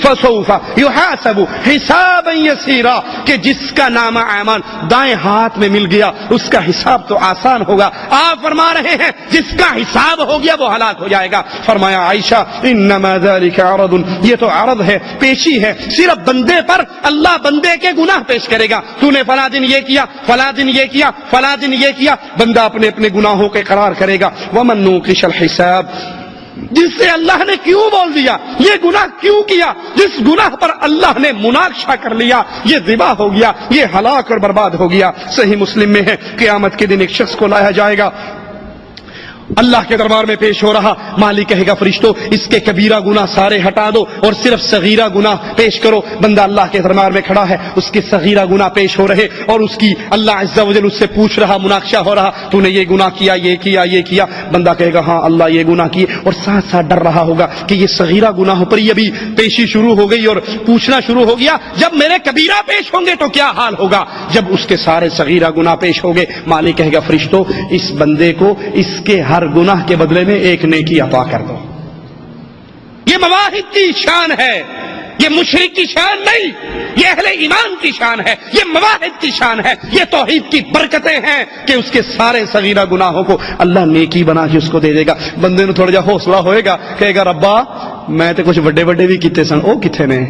فَسَوْفَ يُحَاسَبُ حِسَابًا يَسِيرًا، کہ جس کا نامہ اعمال دائیں ہاتھ میں مل گیا اس کا حساب تو آسان ہوگا. آپ فرما رہے ہیں جس کا حساب ہو گیا وہ ہلاک ہو جائے گا. فرمایا عائشہ انما ذلك عرض، یہ تو عرض ہے، پیشی ہے. صرف بندے پر اللہ بندے کے گناہ پیش کرے گا. تو نے فلاں دن یہ کیا، فلاں دن یہ کیا، فلاں دن یہ کیا. بندہ اپنے اپنے گناہوں کے قرار کرے گا. ومن نوقش الحساب، جس سے اللہ نے کیوں بول دیا، یہ گناہ کیوں کیا، جس گناہ پر اللہ نے مناقشہ کر لیا یہ ذبح ہو گیا، یہ ہلاک اور برباد ہو گیا. صحیح مسلم میں ہے قیامت کے دن ایک شخص کو لایا جائے گا، اللہ کے دربار میں پیش ہو رہا. مالک کہے گا فرشتوں اس کے کبیرہ گناہ سارے ہٹا دو اور صرف صغیرہ گناہ پیش کرو. بندہ اللہ کے دربار میں کھڑا ہے، اس کے صغیرہ گناہ پیش ہو رہے اور اس کی اللہ عز و جل اس سے پوچھ رہا، مناقشہ ہو رہا تو نے یہ گناہ کیا، یہ کیا، یہ کیا. بندہ کہے گا ہاں اللہ یہ گناہ کیے، اور ساتھ ساتھ ڈر رہا ہوگا کہ یہ صغیرہ گناہوں پر یہ بھی پیشی شروع ہو گئی اور پوچھنا شروع ہو گیا. جب میرے کبیرہ پیش ہوں گے تو کیا حال ہوگا جب اس کے سارے صغیرہ گناہ پیش ہو گئے. مالک کہے گا فرشتوں اس بندے کو اس کے ہر گناہ کے بدلے میں ایک نیکی عطا کر دو. یہ مواہد کی شان ہے، یہ مشرک کی شان نہیں، یہ اہل ایمان کی شان ہے، یہ مواہد کی شان ہے، یہ توحید کی برکتیں ہیں کہ اس کے سارے صغیرہ گناہوں کو اللہ نیکی بنا کے اس کو دے دے گا. بندے نے تھوڑا جا حوصلہ ہوئے گا، کہے گا ربا میں تو کچھ بڑے بڑے بھی کیتے سن، او کتنے نے.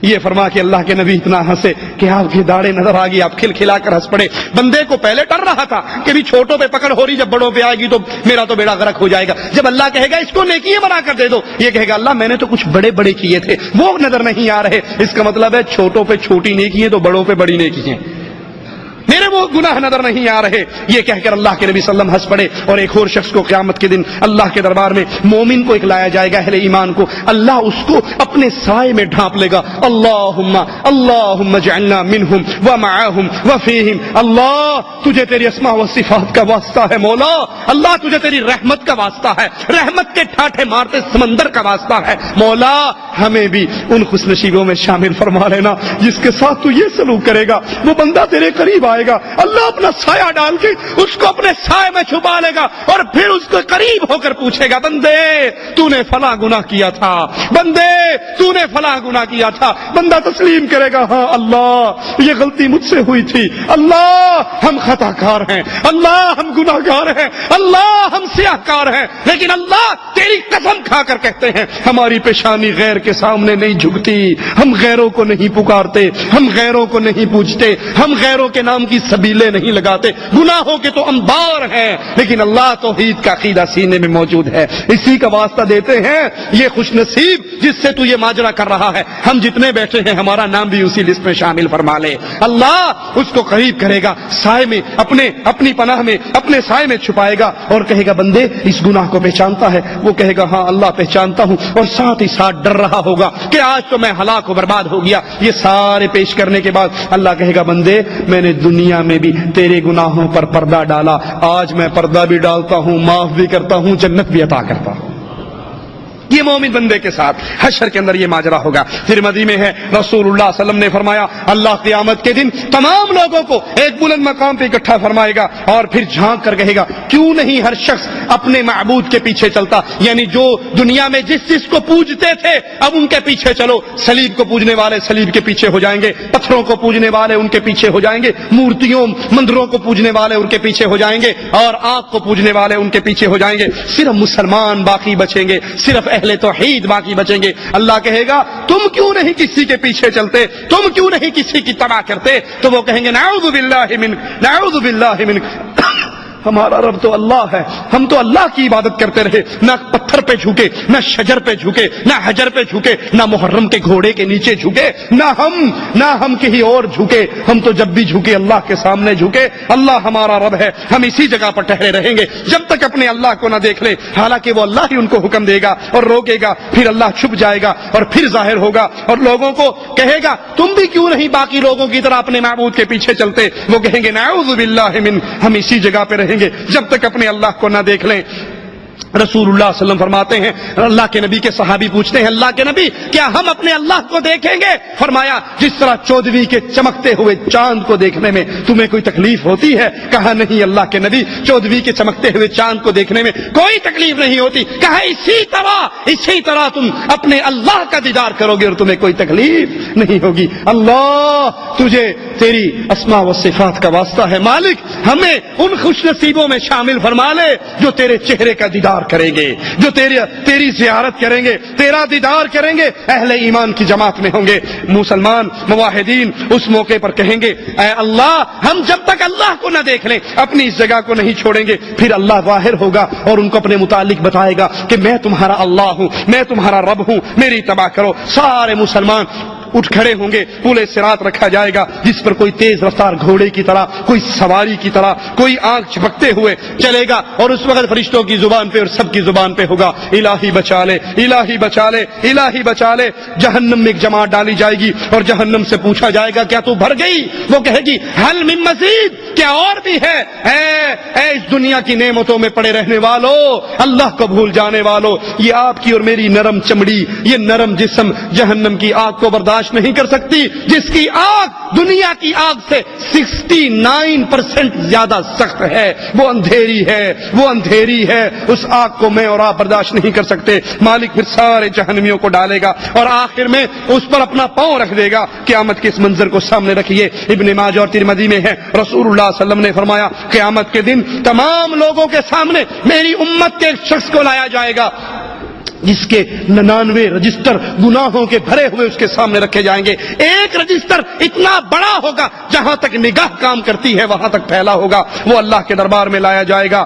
یہ فرما کہ اللہ کے نبی اتنا ہنسے کہ آپ کی داڑھیں نظر آ گئی، آپ کھلکھلا کر ہنس پڑے. بندے کو پہلے ڈر رہا تھا کہ بھی چھوٹوں پہ پکڑ ہو رہی، جب بڑوں پہ آئے گی تو میرا تو بیڑا غرق ہو جائے گا. جب اللہ کہے گا اس کو نیکیاں بنا کر دے دو، یہ کہے گا اللہ میں نے تو کچھ بڑے بڑے کیے تھے وہ نظر نہیں آ رہے. اس کا مطلب ہے چھوٹوں پہ چھوٹی نیکی ہے تو بڑوں پہ بڑی نیکی ہے، میرے وہ گناہ نظر نہیں آ رہے. یہ کہہ کر اللہ کے نبی صلی اللہ علیہ وسلم ہنس پڑے. اور ایک اور شخص کو قیامت کے دن اللہ کے دربار میں مومن کو ایک لایا جائے گا، اہل ایمان کو. اللہ اس کو اپنے سائے میں ڈھانپ لے گا. اللہم اجعلنا منہم ومعہم وفیہم. اللہ تجھے تیری اسماء و صفات کا واسطہ ہے مولا، اللہ تجھے تیری رحمت کا واسطہ ہے، رحمت کے ٹھاٹھے مارتے سمندر کا واسطہ ہے مولا، ہمیں بھی ان خوش نصیبوں میں شامل فرما لینا جس کے ساتھ تو یہ سلوک کرے گا وہ بندہ تیرے قریب آئے گا اللہ اپنا سایہ ڈال کے اس کو اپنے سائے میں چھپا لے گا اور پھر اس کے قریب ہو کر پوچھے گا بندے تو نے فلاں گناہ کیا تھا، بندے تو نے فلاں گناہ کیا تھا. بندہ تسلیم کرے گا ہاں اللہ یہ غلطی مجھ سے ہوئی تھی، اللہ ہم خطا کار ہیں، اللہ ہم گناہ گار ہیں، اللہ ہم سیاہ کار ہیں، لیکن اللہ تیری قسم کھا کر کہتے ہیں ہماری پیشانی غیر کے سامنے نہیں جھکتی، ہم غیروں کو نہیں پکارتے، ہم غیروں کو نہیں پوچھتے، ہم غیروں کے نام کی سبیلیں نہیں لگاتے. گناہوں کے تو انبار ہیں لیکن اللہ توحید کا عقیدہ سینے میں موجود ہے. اسی کا واسطہ دیتے ہیں یہ خوش نصیب جس سے تو یہ ماجرا کر رہا ہے، ہم جتنے بیٹھے ہیں ہمارا نام بھی اسی لسٹ میں شامل فرما لے. اللہ اس کو قریب کرے گا، سائے میں اپنی پناہ میں اپنے سائے میں چھپائے گا اور کہے گا بندے اس گناہ کو پہچانتا ہے؟ وہ کہے گا ہاں اللہ پہچانتا ہوں، اور ساتھ ہی ساتھ ڈر رہا ہوگا کہ آج تو میں ہلاک و برباد ہو گیا. یہ سارے پیش کرنے کے بعد اللہ کہے گا بندے میں نے دنیا میں بھی تیرے گناہوں پر پردہ ڈالا، آج میں پردہ بھی ڈالتا ہوں، معاف بھی کرتا ہوں، جنت بھی عطا کرتا ہوں. یہ مومن بندے کے ساتھ حشر کے اندر یہ ماجرا ہوگا. ترمذی میں ہے رسول اللہ صلی اللہ علیہ وسلم نے فرمایا اللہ قیامت کے دن تمام لوگوں کو ایک بلند مقام پہ اکٹھا فرمائے گا اور پھر جھانک کر کہے گا کیوں نہیں ہر شخص اپنے معبود کے پیچھے چلتا، یعنی جو دنیا میں جس چیز کو پوجتے تھے اب ان کے پیچھے چلو. صلیب کو پوجنے والے صلیب کے پیچھے ہو جائیں گے، پتھروں کو پوجنے والے ان کے پیچھے ہو جائیں گے، مورتیوں مندروں کو پوجنے والے ان کے پیچھے ہو جائیں گے، اور آگ کو پوجنے والے ان کے پیچھے ہو جائیں گے. صرف مسلمان باقی بچیں گے، صرف اہل توحید باقی بچیں گے. اللہ کہے گا تم کیوں نہیں کسی کے پیچھے چلتے، تم کیوں نہیں کسی کی تباہ کرتے؟ تو وہ کہیں گے نعوذ باللہ من نعوذ باللہ من ہمارا رب تو اللہ ہے، ہم تو اللہ کی عبادت کرتے رہے، نہ پتھر پہ جھکے، نہ شجر پہ جھکے، نہ حجر پہ جھکے، نہ محرم کے گھوڑے کے نیچے جھکے، نہ ہم کہیں اور جھکے. ہم تو جب بھی جھکے اللہ کے سامنے جھکے. اللہ ہمارا رب ہے، ہم اسی جگہ پر ٹھہرے رہیں گے جب تک اپنے اللہ کو نہ دیکھ لیں. حالانکہ وہ اللہ ہی ان کو حکم دے گا اور روکے گا، پھر اللہ چھپ جائے گا اور پھر ظاہر ہوگا اور لوگوں کو کہے گا تم بھی کیوں نہیں باقی لوگوں کی طرح اپنے معبود کے پیچھے چلتے؟ وہ کہیں گے نعوذ باللہ من ہم اسی جگہ پہ رہیں گے جب تک اپنے اللہ کو نہ دیکھ لیں. رسول اللہ صلی اللہ علیہ وسلم فرماتے ہیں اللہ کے نبی کے صحابی پوچھتے ہیں اللہ کے نبی کیا ہم اپنے اللہ کو دیکھیں گے؟ فرمایا جس طرح 14ویں کے چمکتے ہوئے چاند کو دیکھنے میں تمہیں کوئی تکلیف ہوتی ہے؟ کہا نہیں اللہ کے نبی 14ویں کے چمکتے ہوئے چاند کو دیکھنے میں کوئی تکلیف نہیں ہوتی. کہا اسی طرح تم اپنے اللہ کا دیدار کرو گے اور تمہیں کوئی تکلیف نہیں ہوگی. اللہ تجھے تیری اسماء و صفات کا واسطہ ہے مالک، ہمیں ان خوش نصیبوں میں شامل فرما لے جو تیرے چہرے کا دیدار کریں گے، جو تیری زیارت کریں گے، تیرا دیدار کریں گے، اہل ایمان کی جماعت میں ہوں گے. مسلمان موحدین اس موقع پر کہیں گے اے اللہ ہم جب تک اللہ کو نہ دیکھ لیں اپنی اس جگہ کو نہیں چھوڑیں گے. پھر اللہ ظاہر ہوگا اور ان کو اپنے متعلق بتائے گا کہ میں تمہارا اللہ ہوں، میں تمہارا رب ہوں، میری اتباع کرو. سارے مسلمان اٹھ کھڑے ہوں گے، پورے صراط رکھا جائے گا جس پر کوئی تیز رفتار گھوڑے کی طرح، کوئی سواری کی طرح، کوئی آنکھ چھپکتے ہوئے چلے گا اور اس وقت فرشتوں کی زبان پہ اور سب کی زبان پہ ہوگا الہی بچا لے، الہی بچا لے، الہی بچا لے. جہنم میں ایک جماعت ڈالی جائے گی اور جہنم سے پوچھا جائے گا کیا تو بھر گئی؟ وہ کہے گی حل من مزید، کیا اور بھی ہے؟ اے اس دنیا کی نعمتوں میں پڑے رہنے والو، اللہ کو بھول جانے والو، یہ آپ کی اور میری نرم چمڑی، یہ نرم جسم جہنم کی آگ کو برداشت نہیں کر سکتی، جس کی آگ دنیا کی آگ سے 69% زیادہ سخت ہے. وہ اندھیری ہے، وہ اندھیری ہے، اس آگ کو میں اور آپ برداشت نہیں کر سکتے. مالک پھر سارے جہنمیوں کو ڈالے گا اور آخر میں اس پر اپنا پاؤں رکھ دے گا. قیامت کے اس منظر کو سامنے رکھیے، ابن ماجہ اور ترمذی میں ہے رسول اللہ صلی اللہ علیہ وسلم نے فرمایا قیامت کے دن تمام لوگوں کے سامنے میری امت کے ایک شخص کو لایا جائے گا جس کے 99 رجسٹر گناہوں کے بھرے ہوئے اس کے سامنے رکھے جائیں گے. ایک رجسٹر اتنا بڑا ہوگا جہاں تک نگاہ کام کرتی ہے وہاں تک پھیلا ہوگا. وہ اللہ کے دربار میں لایا جائے گا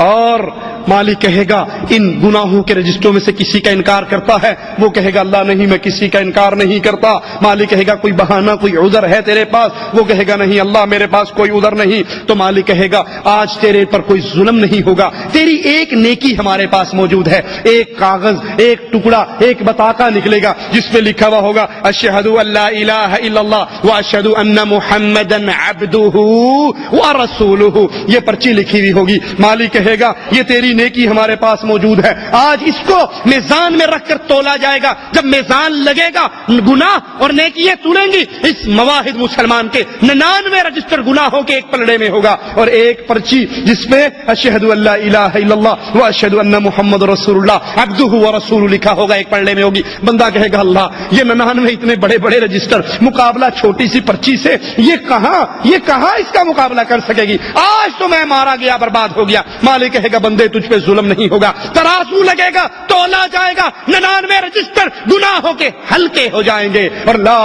اور مالک کہے گا ان گناہوں کے رجسٹروں میں سے کسی کا انکار کرتا ہے؟ وہ کہے گا اللہ نہیں میں کسی کا انکار نہیں کرتا. مالک کہے گا کوئی بہانہ کوئی عذر ہے تیرے پاس؟ وہ کہے گا نہیں اللہ میرے پاس کوئی عذر نہیں. تو مالک کہے گا آج تیرے پر کوئی ظلم نہیں ہوگا، تیری ایک نیکی ہمارے پاس موجود ہے. ایک کاغذ، ایک ٹکڑا، ایک بطاقہ نکلے گا جس پہ لکھا ہوا ہوگا اشہد ان لا الہ الا اللہ واشہد ان محمدا عبدہ ورسولہ. یہ پرچی لکھی ہوئی ہوگی. مالک کہے گا یہ تیری نیکی ہمارے پاس موجود ہے. آج اس کو میزان میں رکھ کر تولا جائے گا. جب میزان لگے گا گناہ اور نیکیاں تولیں گی, اس مواحد مسلمان کے 99 رجسٹر گناہوں کے ایک پلڑے میں ہوگا, اور ایک پرچی جس پہ اشہد ان لا الہ الا اللہ و اشہد ان محمد رسول اللہ عبدہ و رسولہ لکھا ہوگا, ایک پلڑے میں ہوگی. بندہ کہے گا اللہ یہ 99 اتنے بڑے بڑے رجسٹر مقابلہ چھوٹی سی پرچی سے, یہ کہاں اس کا مقابلہ کر سکے گی. آج تو میں مارا گیا, برباد ہو گیا. مالک کہے گا بندے تجھ پہ ظلم نہیں ہوگا, ترازو لگے گا, تولا جائے گا, 99 رجسٹر گناہوں کے ہلکے ہو جائیں گے اور لا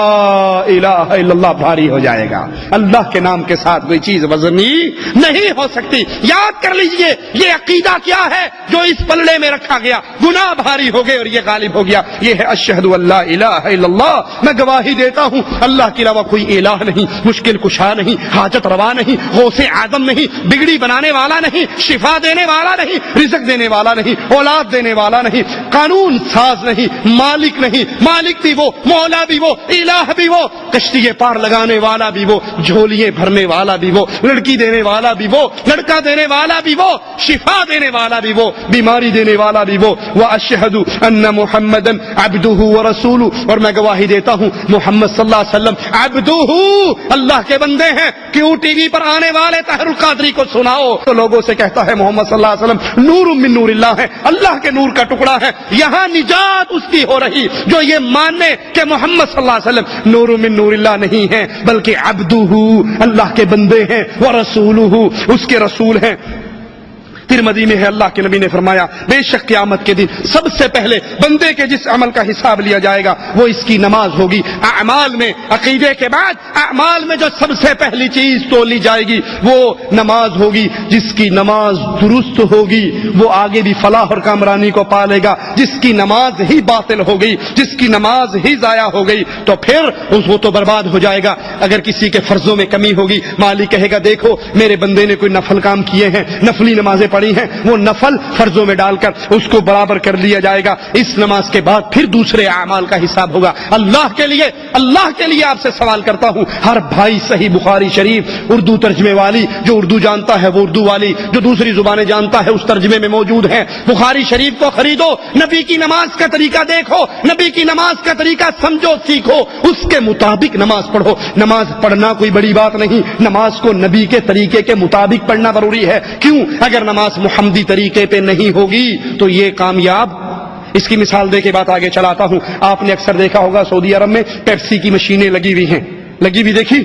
الہ الا اللہ بھاری ہو جائے گا. اللہ کے نام کے ساتھ کوئی چیز وزنی نہیں ہو سکتی. یاد کر لیجئے یہ عقیدہ کیا ہے جو اس پلڑے میں رکھا گیا. گناہ بھاری ہو گئے اور یہ غالب ہو گیا. یہ ہے اشہد ان لا الہ الا اللہ, میں گواہی دیتا ہوں اللہ کے علاوہ کوئی الہ نہیں, مشکل کشا نہیں, حاجت روا نہیں, غوث اعظم نہیں, بگڑی بنانے والا نہیں, شفا دینے والا نہیں, رزق دینے والا نہیں, اولاد دینے والا نہیں, قانون ساز نہیں, مالک نہیں. مالک بھی وہ, مولا بھی وہ, الہ بھی وہ, کشتی پار لگانے والا بھی وہ, جھولیے بھرنے والا بھی وہ, لڑکی دینے والا بھی وہ, لڑکا دینے والا بھی وہ, شفا دینے والا بھی وہ, بیماری دینے والا بھی وہ. واشہد ان محمدا عبدہ ورسولہ, اور میں گواہی دیتا ہوں محمد صلی اللہ علیہ وسلم عبدہ, اللہ کے بندے ہیں. کیوں ٹی وی پر آنے والے طاہر القادری کو سناؤ تو لوگوں سے کہتا ہے محمد صلی اللہ علیہ وسلم نور من نور اللہ ہے, اللہ کے نور کا ٹکڑا ہے. یہاں نجات اس کی ہو رہی جو یہ ماننے کہ محمد صلی اللہ علیہ وسلم نور من نور اللہ نہیں ہے بلکہ عبدہ, اللہ کے بندے ہیں, ورسولہ, اس کے رسول ہیں. ترمذی میں ہے, اللہ کے نبی نے فرمایا بے شک قیامت کے دن سب سے پہلے بندے کے جس عمل کا حساب لیا جائے گا وہ اس کی نماز ہوگی. اعمال میں, عقیدے کے بعد اعمال میں جو سب سے پہلی چیز تولی جائے گی وہ نماز ہوگی. جس کی نماز درست ہوگی وہ آگے بھی فلاح اور کامرانی کو پالے گا. جس کی نماز ہی باطل ہو گئی, جس کی نماز ہی ضائع ہو گئی تو پھر وہ تو برباد ہو جائے گا. اگر کسی کے فرضوں میں کمی ہوگی, مالک کہے گا دیکھو میرے بندے نے کوئی نفل کام کیے ہیں, نفلی نمازیں پڑھی ہیں, وہ نفل فرضوں میں ڈال کر اس کو برابر کر لیا جائے گا. اس نماز کے بعد پھر دوسرے اعمال کا حساب ہوگا. اللہ کے لیے آپ سے سوال کرتا ہوں, ہر بھائی صحیح بخاری شریف اردو ترجمے والی, جو اردو جانتا ہے وہ اردو والی, جو دوسری زبانیں جانتا ہے اس ترجمے میں موجود ہیں. بخاری شریف کو خریدو, نبی کی نماز کا طریقہ دیکھو, نبی کی نماز کا طریقہ سمجھو, سیکھو, اس کے مطابق نماز پڑھو. نماز پڑھنا کوئی بڑی بات نہیں, نماز کو نبی کے طریقے کے مطابق پڑھنا ضروری ہے. کیوں؟ اگر نماز محمدی طریقے پہ نہیں ہوگی تو یہ کامیاب. اس کی مثال دے کے بات آگے چلاتا ہوں. آپ نے اکثر دیکھا ہوگا سعودی عرب میں پیپسی کی مشینیں لگی ہوئی ہیں, لگی ہوئی دیکھی,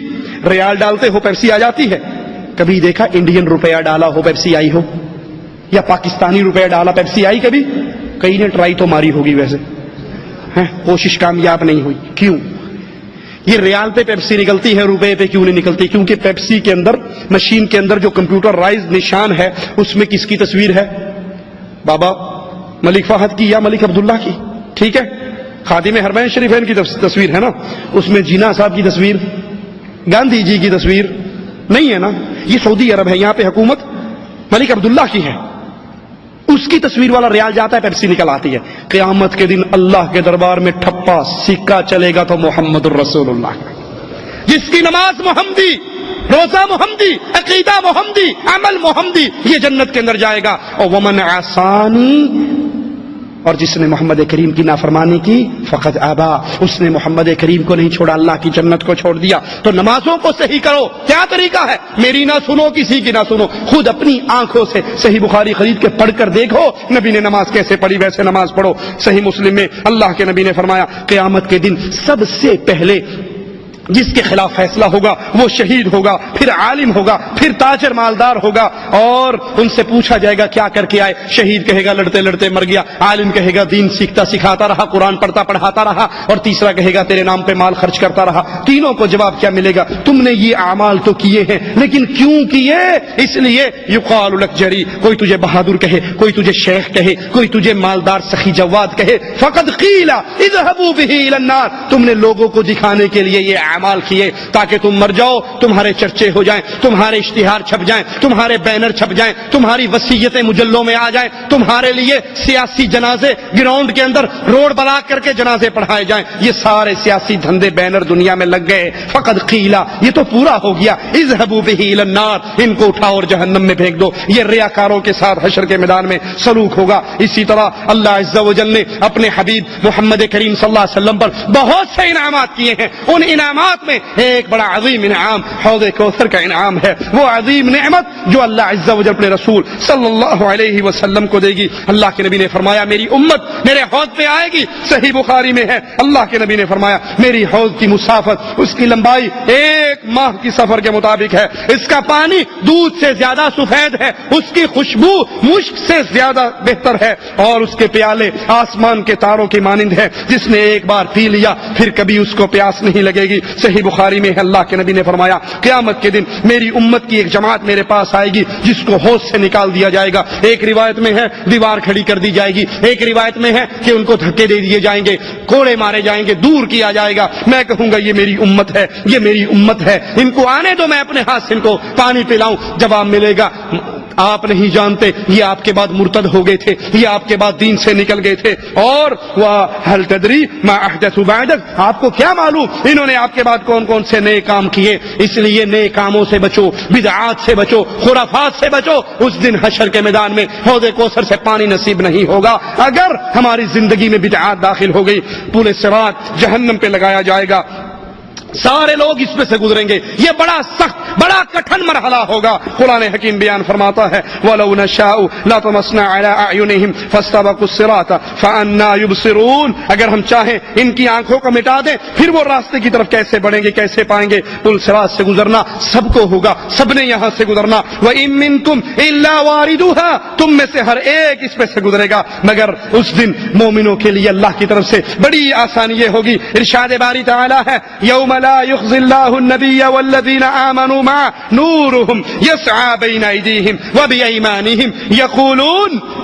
ریال ڈالتے ہو پیپسی آ جاتی ہے. کبھی دیکھا انڈین روپیہ ڈالا ہو پیپسی آئی ہو, یا پاکستانی روپیہ ڈالا پیپسی آئی کبھی؟ کئی نے ٹرائی تو ماری ہوگی, ویسے کوشش کامیاب نہیں ہوئی. کیوں؟ یہ ریال پہ پیپسی نکلتی ہے, روپے پہ کیوں نہیں نکلتی؟ کیونکہ پیپسی کے اندر, مشین کے اندر جو کمپیوٹرائز نشان ہے اس میں کس کی تصویر ہے؟ بابا ملک فہد کی یا ملک عبداللہ کی, ٹھیک ہے, خادم حرمین شریفین کی تصویر ہے نا, اس میں جینا صاحب کی تصویر, گاندھی جی کی تصویر نہیں ہے نا. یہ سعودی عرب ہے, یہاں پہ حکومت ملک عبداللہ کی ہے, اس کی تصویر والا ریال جاتا ہے, پیپسی نکل آتی ہے. قیامت کے دن اللہ کے دربار میں ٹھپا سکہ چلے گا تو محمد الرسول اللہ, جس کی نماز محمدی, روزہ محمدی, عقیدہ محمدی, عمل محمدی, یہ جنت کے اندر جائے گا. اور ومن عصانی, اور جس نے محمد کریم کی نافرمانی کی فقط ابا, اس نے محمد کریم کو نہیں چھوڑا, اللہ کی جنت کو چھوڑ دیا. تو نمازوں کو صحیح کرو. کیا طریقہ ہے؟ میری نہ سنو, کسی کی نہ سنو, خود اپنی آنکھوں سے صحیح بخاری خرید کے پڑھ کر دیکھو نبی نے نماز کیسے پڑھی, ویسے نماز پڑھو. صحیح مسلم میں اللہ کے نبی نے فرمایا قیامت کے دن سب سے پہلے جس کے خلاف فیصلہ ہوگا وہ شہید ہوگا, پھر عالم ہوگا, پھر تاجر مالدار ہوگا, اور ان سے پوچھا جائے گا کیا کر کے آئے. شہید کہے گا لڑتے لڑتے مر گیا, عالم کہے گا دین سیکھتا سکھاتا رہا, قرآن پڑھتا پڑھاتا رہا, اور تیسرا کہے گا تیرے نام پہ مال خرچ کرتا رہا. تینوں کو جواب کیا ملے گا؟ تم نے یہ اعمال تو کیے ہیں, لیکن کیوں کیے؟ اس لیے یقال لک جری, کوئی تجھے بہادر کہے, کوئی تجھے شیخ کہے, کوئی تجھے مالدار سخی جواد کہے, فقد قیل اذهبوا به الى النار, تم نے لوگوں کو دکھانے کے لیے یہ اعمال کیے تاکہ تم مر جاؤ, تمہارے چرچے ہو جائیں, تمہارے اشتہار چھپ جائیں، تمہارے بینر چھپ جائیں، تمہاری وصیتیں مجلوں میں آ جائیں، تمہارے لیے سیاسی جنازے گراؤنڈ کے اندر روڈ بلاک کر کے جنازے پڑھائے جائیں، یہ سارے سیاسی دھندے بینر دنیا میں لگ گئے، فقد قیلا، یہ تو پورا ہو گیا، اذهبوا به الى النار، ان کو اٹھاؤ اور جہنم میں پھینک دو۔ یہ ریاکاروں کے ساتھ حشر کے میدان میں سلوک ہوگا۔ اسی طرح اللہ عز و جل نے اپنے حبیب محمد کریم صلی اللہ علیہ وسلم پر بہت سے انعامات کیے ہیں، ان انعامات میں ایک بڑا عظیم انعام حوض کوثر کا انعام ہے، وہ عظیم نعمت جو اللہ عز و جل اپنے رسول صلی اللہ علیہ وسلم کو دے گی۔ اللہ کے نبی نے فرمایا میری امت میرے حوض پہ آئے گی، صحیح بخاری میں ہے، اللہ کے نبی نے فرمایا میری حوض کی مسافت، اس کی لمبائی 1 ماہ کی سفر کے مطابق ہے، اس کا پانی دودھ سے زیادہ سفید ہے، اس کی خوشبو مشک سے زیادہ بہتر ہے، اور اس کے پیالے آسمان کے تاروں کی مانند ہے، جس نے ایک بار پی لیا پھر کبھی اس کو پیاس نہیں لگے گی۔ صحیح بخاری میں ہے، اللہ کے نبی نے فرمایا قیامت کے دن میری امت کی ایک جماعت میرے پاس آئے گی جس کو حوض سے نکال دیا جائے گا، ایک روایت میں ہے دیوار کھڑی کر دی جائے گی، ایک روایت میں ہے کہ ان کو دھکے دے دیے جائیں گے، کوڑے مارے جائیں گے، دور کیا جائے گا۔ میں کہوں گا یہ میری امت ہے، یہ میری امت ہے، ان کو آنے دو، میں اپنے ہاتھ سے ان کو پانی پلاؤں۔ جواب ملے گا آپ نہیں جانتے یہ آپ کے بعد مرتد ہو گئے تھے، یہ آپ کے بعد دین سے نکل گئے تھے، اور وَهَلْ تَدْرِي مَا أَحْدَثُوا بَعْدَكَ، آپ کو کیا معلوم انہوں نے آپ کے بعد کون کون سے نئے کام کیے۔ اس لیے نئے کاموں سے بچو، بدعات سے بچو، خرافات سے بچو، اس دن حشر کے میدان میں حوض کوثر سے پانی نصیب نہیں ہوگا۔ اگر ہماری زندگی میں بدعات داخل ہو گئی، پورے صراط جہنم پہ لگایا جائے گا، سارے لوگ اس پہ سے گزریں گے، یہ بڑا سخت بڑا کٹھن مرحلہ ہوگا۔ قرآن حکیم بیان فرماتا ہے وَلَوْ نَشَاءُ لَطَمَسْنَا عَلَىٰ أَعْيُنِهِمْ فَاسْتَبَقُوا الصِّرَاطَ فَأَنَّىٰ يُبْصِرُونَ، اگر ہم چاہیں ان کی آنکھوں کو مٹا دیں پھر وہ راستے کی طرف کیسے بڑھیں گے، کیسے پائیں گے۔ پل صراط سے گزرنا سب کو ہوگا، سب نے یہاں سے گزرنا۔ وَإِن مِّنكُمْ إِلَّا وَارِدُهَا، تم میں سے ہر ایک اس پہ سے گزرے گا، مگر اس دن مومنوں کے لیے اللہ کی طرف سے بڑی آسانی یہ ہوگی۔ ارشاد باری تعالی ہے یوم لا يخزي الله النبي والذين آمنوا معه نورهم يسعى بين أيديهم وبأيمانهم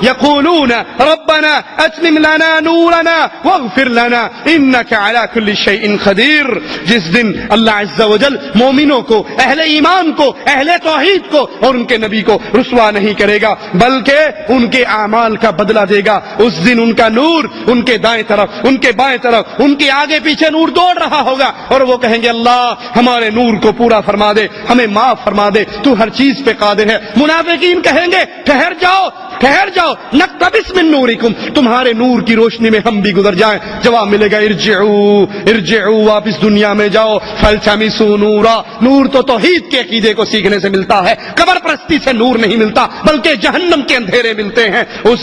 يقولون ربنا أتمم لنا نورنا واغفر لنا إنك على كل شيء قدير۔ جس دن اللہ عز و جل مومنوں کو، اہل ایمان کو، اہل توحید کو اور ان کے نبی کو رسوا نہیں کرے گا بلکہ ان کے اعمال کا بدلہ دے گا۔ اس دن ان کا نور ان کے دائیں طرف، ان کے بائیں طرف، ان کے آگے پیچھے نور دوڑ رہا ہوگا، اور وہ کہیں گے اللہ ہمارے نور کو پورا فرما دے، ہمیں معاف فرما دے، تو ہر چیز پہ قادر ہے۔ منافقین کہیں گے ٹھہر جاؤ ٹھہر جاؤ، نقتبس من نورکم، تمہارے نور کی روشنی میں ہم بھی گزر جائیں۔ جواب ملے گا ارجعوا ارجعوا، واپس دنیا میں جاؤ، فالتمسوا نورا، نور تو توحید کے عقیدے کو سیکھنے سے ملتا ہے، قبر پرستی سے نور نہیں ملتا بلکہ جہنم کے اندھیرے ملتے ہیں۔ اس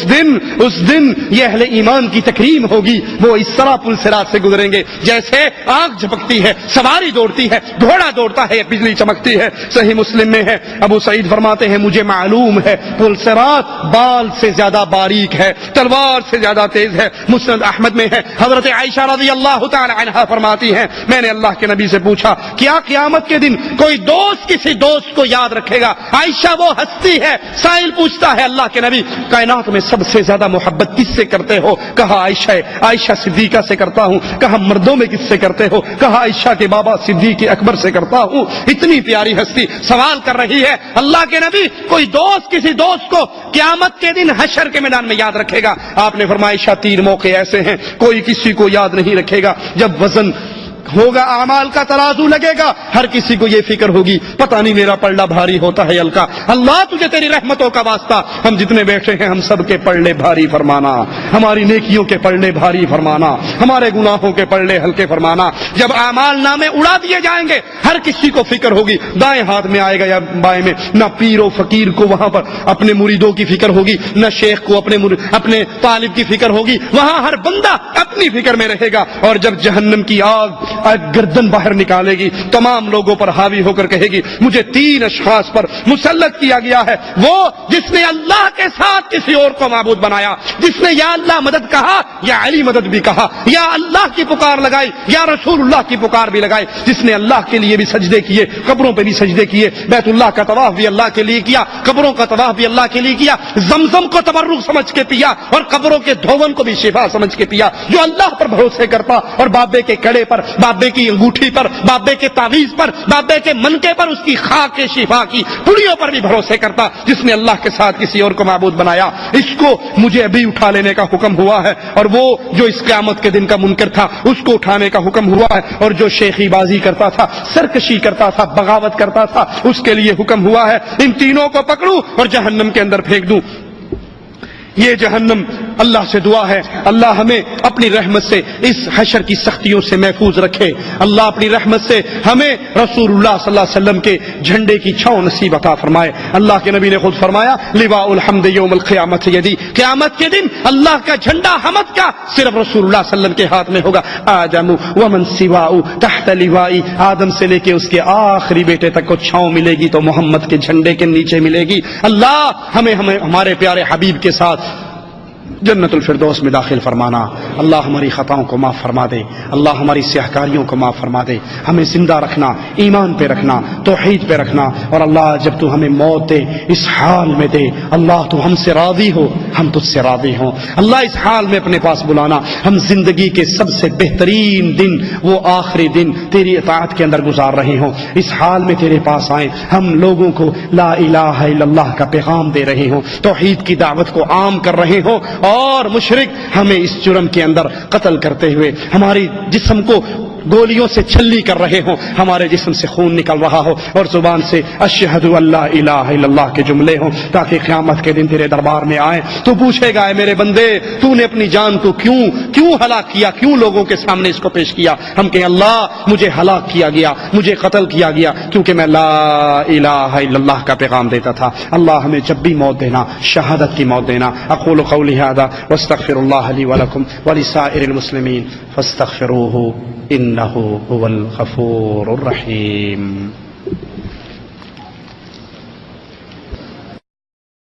دن یہ اہل ایمان کی تکریم ہوگی، وہ اس طرح پل صراط سے گزریں گے جیسے آنکھ جھپکتی ہے، سواری دوڑتی ہے، گھوڑا دوڑتا ہے، بجلی چمکتی ہے۔ صحیح مسلم میں ہے، ابو سعید فرماتے ہیں مجھے معلوم ہے پل صراط بال سے زیادہ باریک ہے، تلوار سے زیادہ تیز ہے۔ مسند احمد میں ہے، حضرت عائشہ رضی اللہ تعالی عنہا فرماتی ہیں میں نے اللہ کے نبی سے پوچھا کیا قیامت کے دن کوئی دوست کسی دوست کو یاد رکھے گا؟ عائشہ وہ ہستی ہے، سائل پوچھتا ہے اللہ کے نبی کائنات میں سب سے زیادہ محبت کس سے کرتے ہو؟ کہا عائشہ صدیقہ سے کرتا ہوں۔ کہا مردوں میں کس سے کرتے ہو؟ کہا عائشہ کے بابا صدیق اکبر سے کرتا ہوں۔ اتنی پیاری ہستی سوال کر رہی ہے اللہ کے نبی کوئی دوست کسی دوست کو قیامت کے دن حشر کے میدان میں یاد رکھے گا؟ آپ نے فرمایا 3 موقع ایسے ہیں کوئی کسی کو یاد نہیں رکھے گا، جب وزن ہوگا اعمال کا ترازو لگے گا، ہر کسی کو یہ فکر ہوگی پتہ نہیں میرا پلڑا بھاری ہوتا ہے ہلکا، اللہ تجھے تیری رحمتوں کا واسطہ ہم جتنے بیٹھے ہیں ہم سب کے پلڑے بھاری فرمانا، ہماری نیکیوں کے پلڑے بھاری فرمانا، ہمارے گناہوں کے پلڑے ہلکے فرمانا۔ جب اعمال نامے اڑا دیے جائیں گے ہر کسی کو فکر ہوگی، دائیں ہاتھ میں آئے گا یا بائیں میں، نہ پیر و فقیر کو وہاں پر اپنے مریدوں کی فکر ہوگی، نہ شیخ کو اپنے طالب کی فکر ہوگی، وہاں ہر بندہ اپنی فکر میں رہے گا۔ اور جب جہنم کی آگ گردن باہر نکالے گی تمام لوگوں پر حاوی ہو کر کہے گی مجھے 3 اشخاص پر مسلط کیا گیا ہے، وہ جس نے اللہ کے ساتھ کسی اور کو معبود بنایا، جس نے یا اللہ مدد کہا یا علی مدد بھی کہا، یا اللہ کی پکار لگائی یا رسول اللہ کی پکار بھی لگائی، جس نے اللہ کے لیے بھی سجدے کیے، قبروں پہ بھی سجدے کیے، بیت اللہ کا طواف بھی اللہ کے لیے کیا، قبروں کا طواف بھی اللہ کے لیے کیا، زمزم کو تبرک سمجھ کے پیا اور قبروں کے دھون کو بھی شفا سمجھ کے پیا، جو اللہ پر بھروسے کرتا اور بابے کے کڑے پر بابے کی انگوٹھی پر، بابے کے تعویذ پر، بابے کے منکے پر، اس کی خاک کے شفا کی پڑیوں پر بھی بھروسے کرتا جس نے اللہ کے ساتھ کسی اور کو معبود بنایا. اس کو مجھے ابھی اٹھا لینے کا حکم ہوا ہے، اور وہ جو اس قیامت کے دن کا منکر تھا اس کو اٹھانے کا حکم ہوا ہے، اور جو شیخی بازی کرتا تھا، سرکشی کرتا تھا، بغاوت کرتا تھا، اس کے لیے حکم ہوا ہے ان تینوں کو پکڑوں اور جہنم کے اندر پھینک دوں. یہ جہنم، اللہ سے دعا ہے اللہ ہمیں اپنی رحمت سے اس حشر کی سختیوں سے محفوظ رکھے. اللہ اپنی رحمت سے ہمیں رسول اللہ صلی اللہ علیہ وسلم کے جھنڈے کی چھاؤں نصیب عطا فرمائے. اللہ کے نبی نے خود فرمایا لواء الحمد یوم القیامت یدی، قیامت کے دن اللہ کا جھنڈا حمد کا صرف رسول اللہ صلی اللہ علیہ وسلم کے ہاتھ میں ہوگا. آدم ومن سواء تحت لوائی، آدم سے لے کے اس کے آخری بیٹے تک کو چھاؤں ملے گی تو محمد کے جھنڈے کے نیچے ملے گی. اللہ ہمیں ہمارے پیارے حبیب کے ساتھ جنت الفردوس میں داخل فرمانا. اللہ ہماری خطاؤں کو معاف فرما دے، اللہ ہماری سیاہکاریوں کو معاف فرما دے، ہمیں زندہ رکھنا، ایمان پہ رکھنا، توحید پہ رکھنا. اور اللہ جب تو ہمیں موت دے اس حال میں دے، اللہ تو ہم سے راضی ہو، ہم تجھ سے راضی ہوں. اللہ اس حال میں اپنے پاس بلانا، ہم زندگی کے سب سے بہترین دن، وہ آخری دن تیری اطاعت کے اندر گزار رہے ہوں. اس حال میں تیرے پاس آئیں، ہم لوگوں کو لا الہ الا اللہ کا پیغام دے رہے ہوں، توحید کی دعوت کو عام کر رہے ہوں، اور مشرک ہمیں اس جرم کے اندر قتل کرتے ہوئے ہماری جسم کو گولیوں سے چھلی کر رہے ہوں، ہمارے جسم سے خون نکل رہا ہو اور زبان سے اشہد اللہ الہ الا اللہ کے جملے ہوں، تاکہ قیامت کے دن تیرے دربار میں آئیں تو پوچھے گا اے میرے بندے تو نے اپنی جان کو کیوں ہلاک کیا، کیوں لوگوں کے سامنے اس کو پیش کیا؟ ہم کہیں اللہ مجھے ہلاک کیا گیا، مجھے قتل کیا گیا کیونکہ میں لا الہ الا اللہ کا پیغام دیتا تھا. اللہ ہمیں جب بھی موت دینا شہادت کی موت دینا. اقول قولی ھذا واستغفر اللہ لی ولکم ولسائر المسلمین فاستغفروہ انہ هو الغفور الرحیم.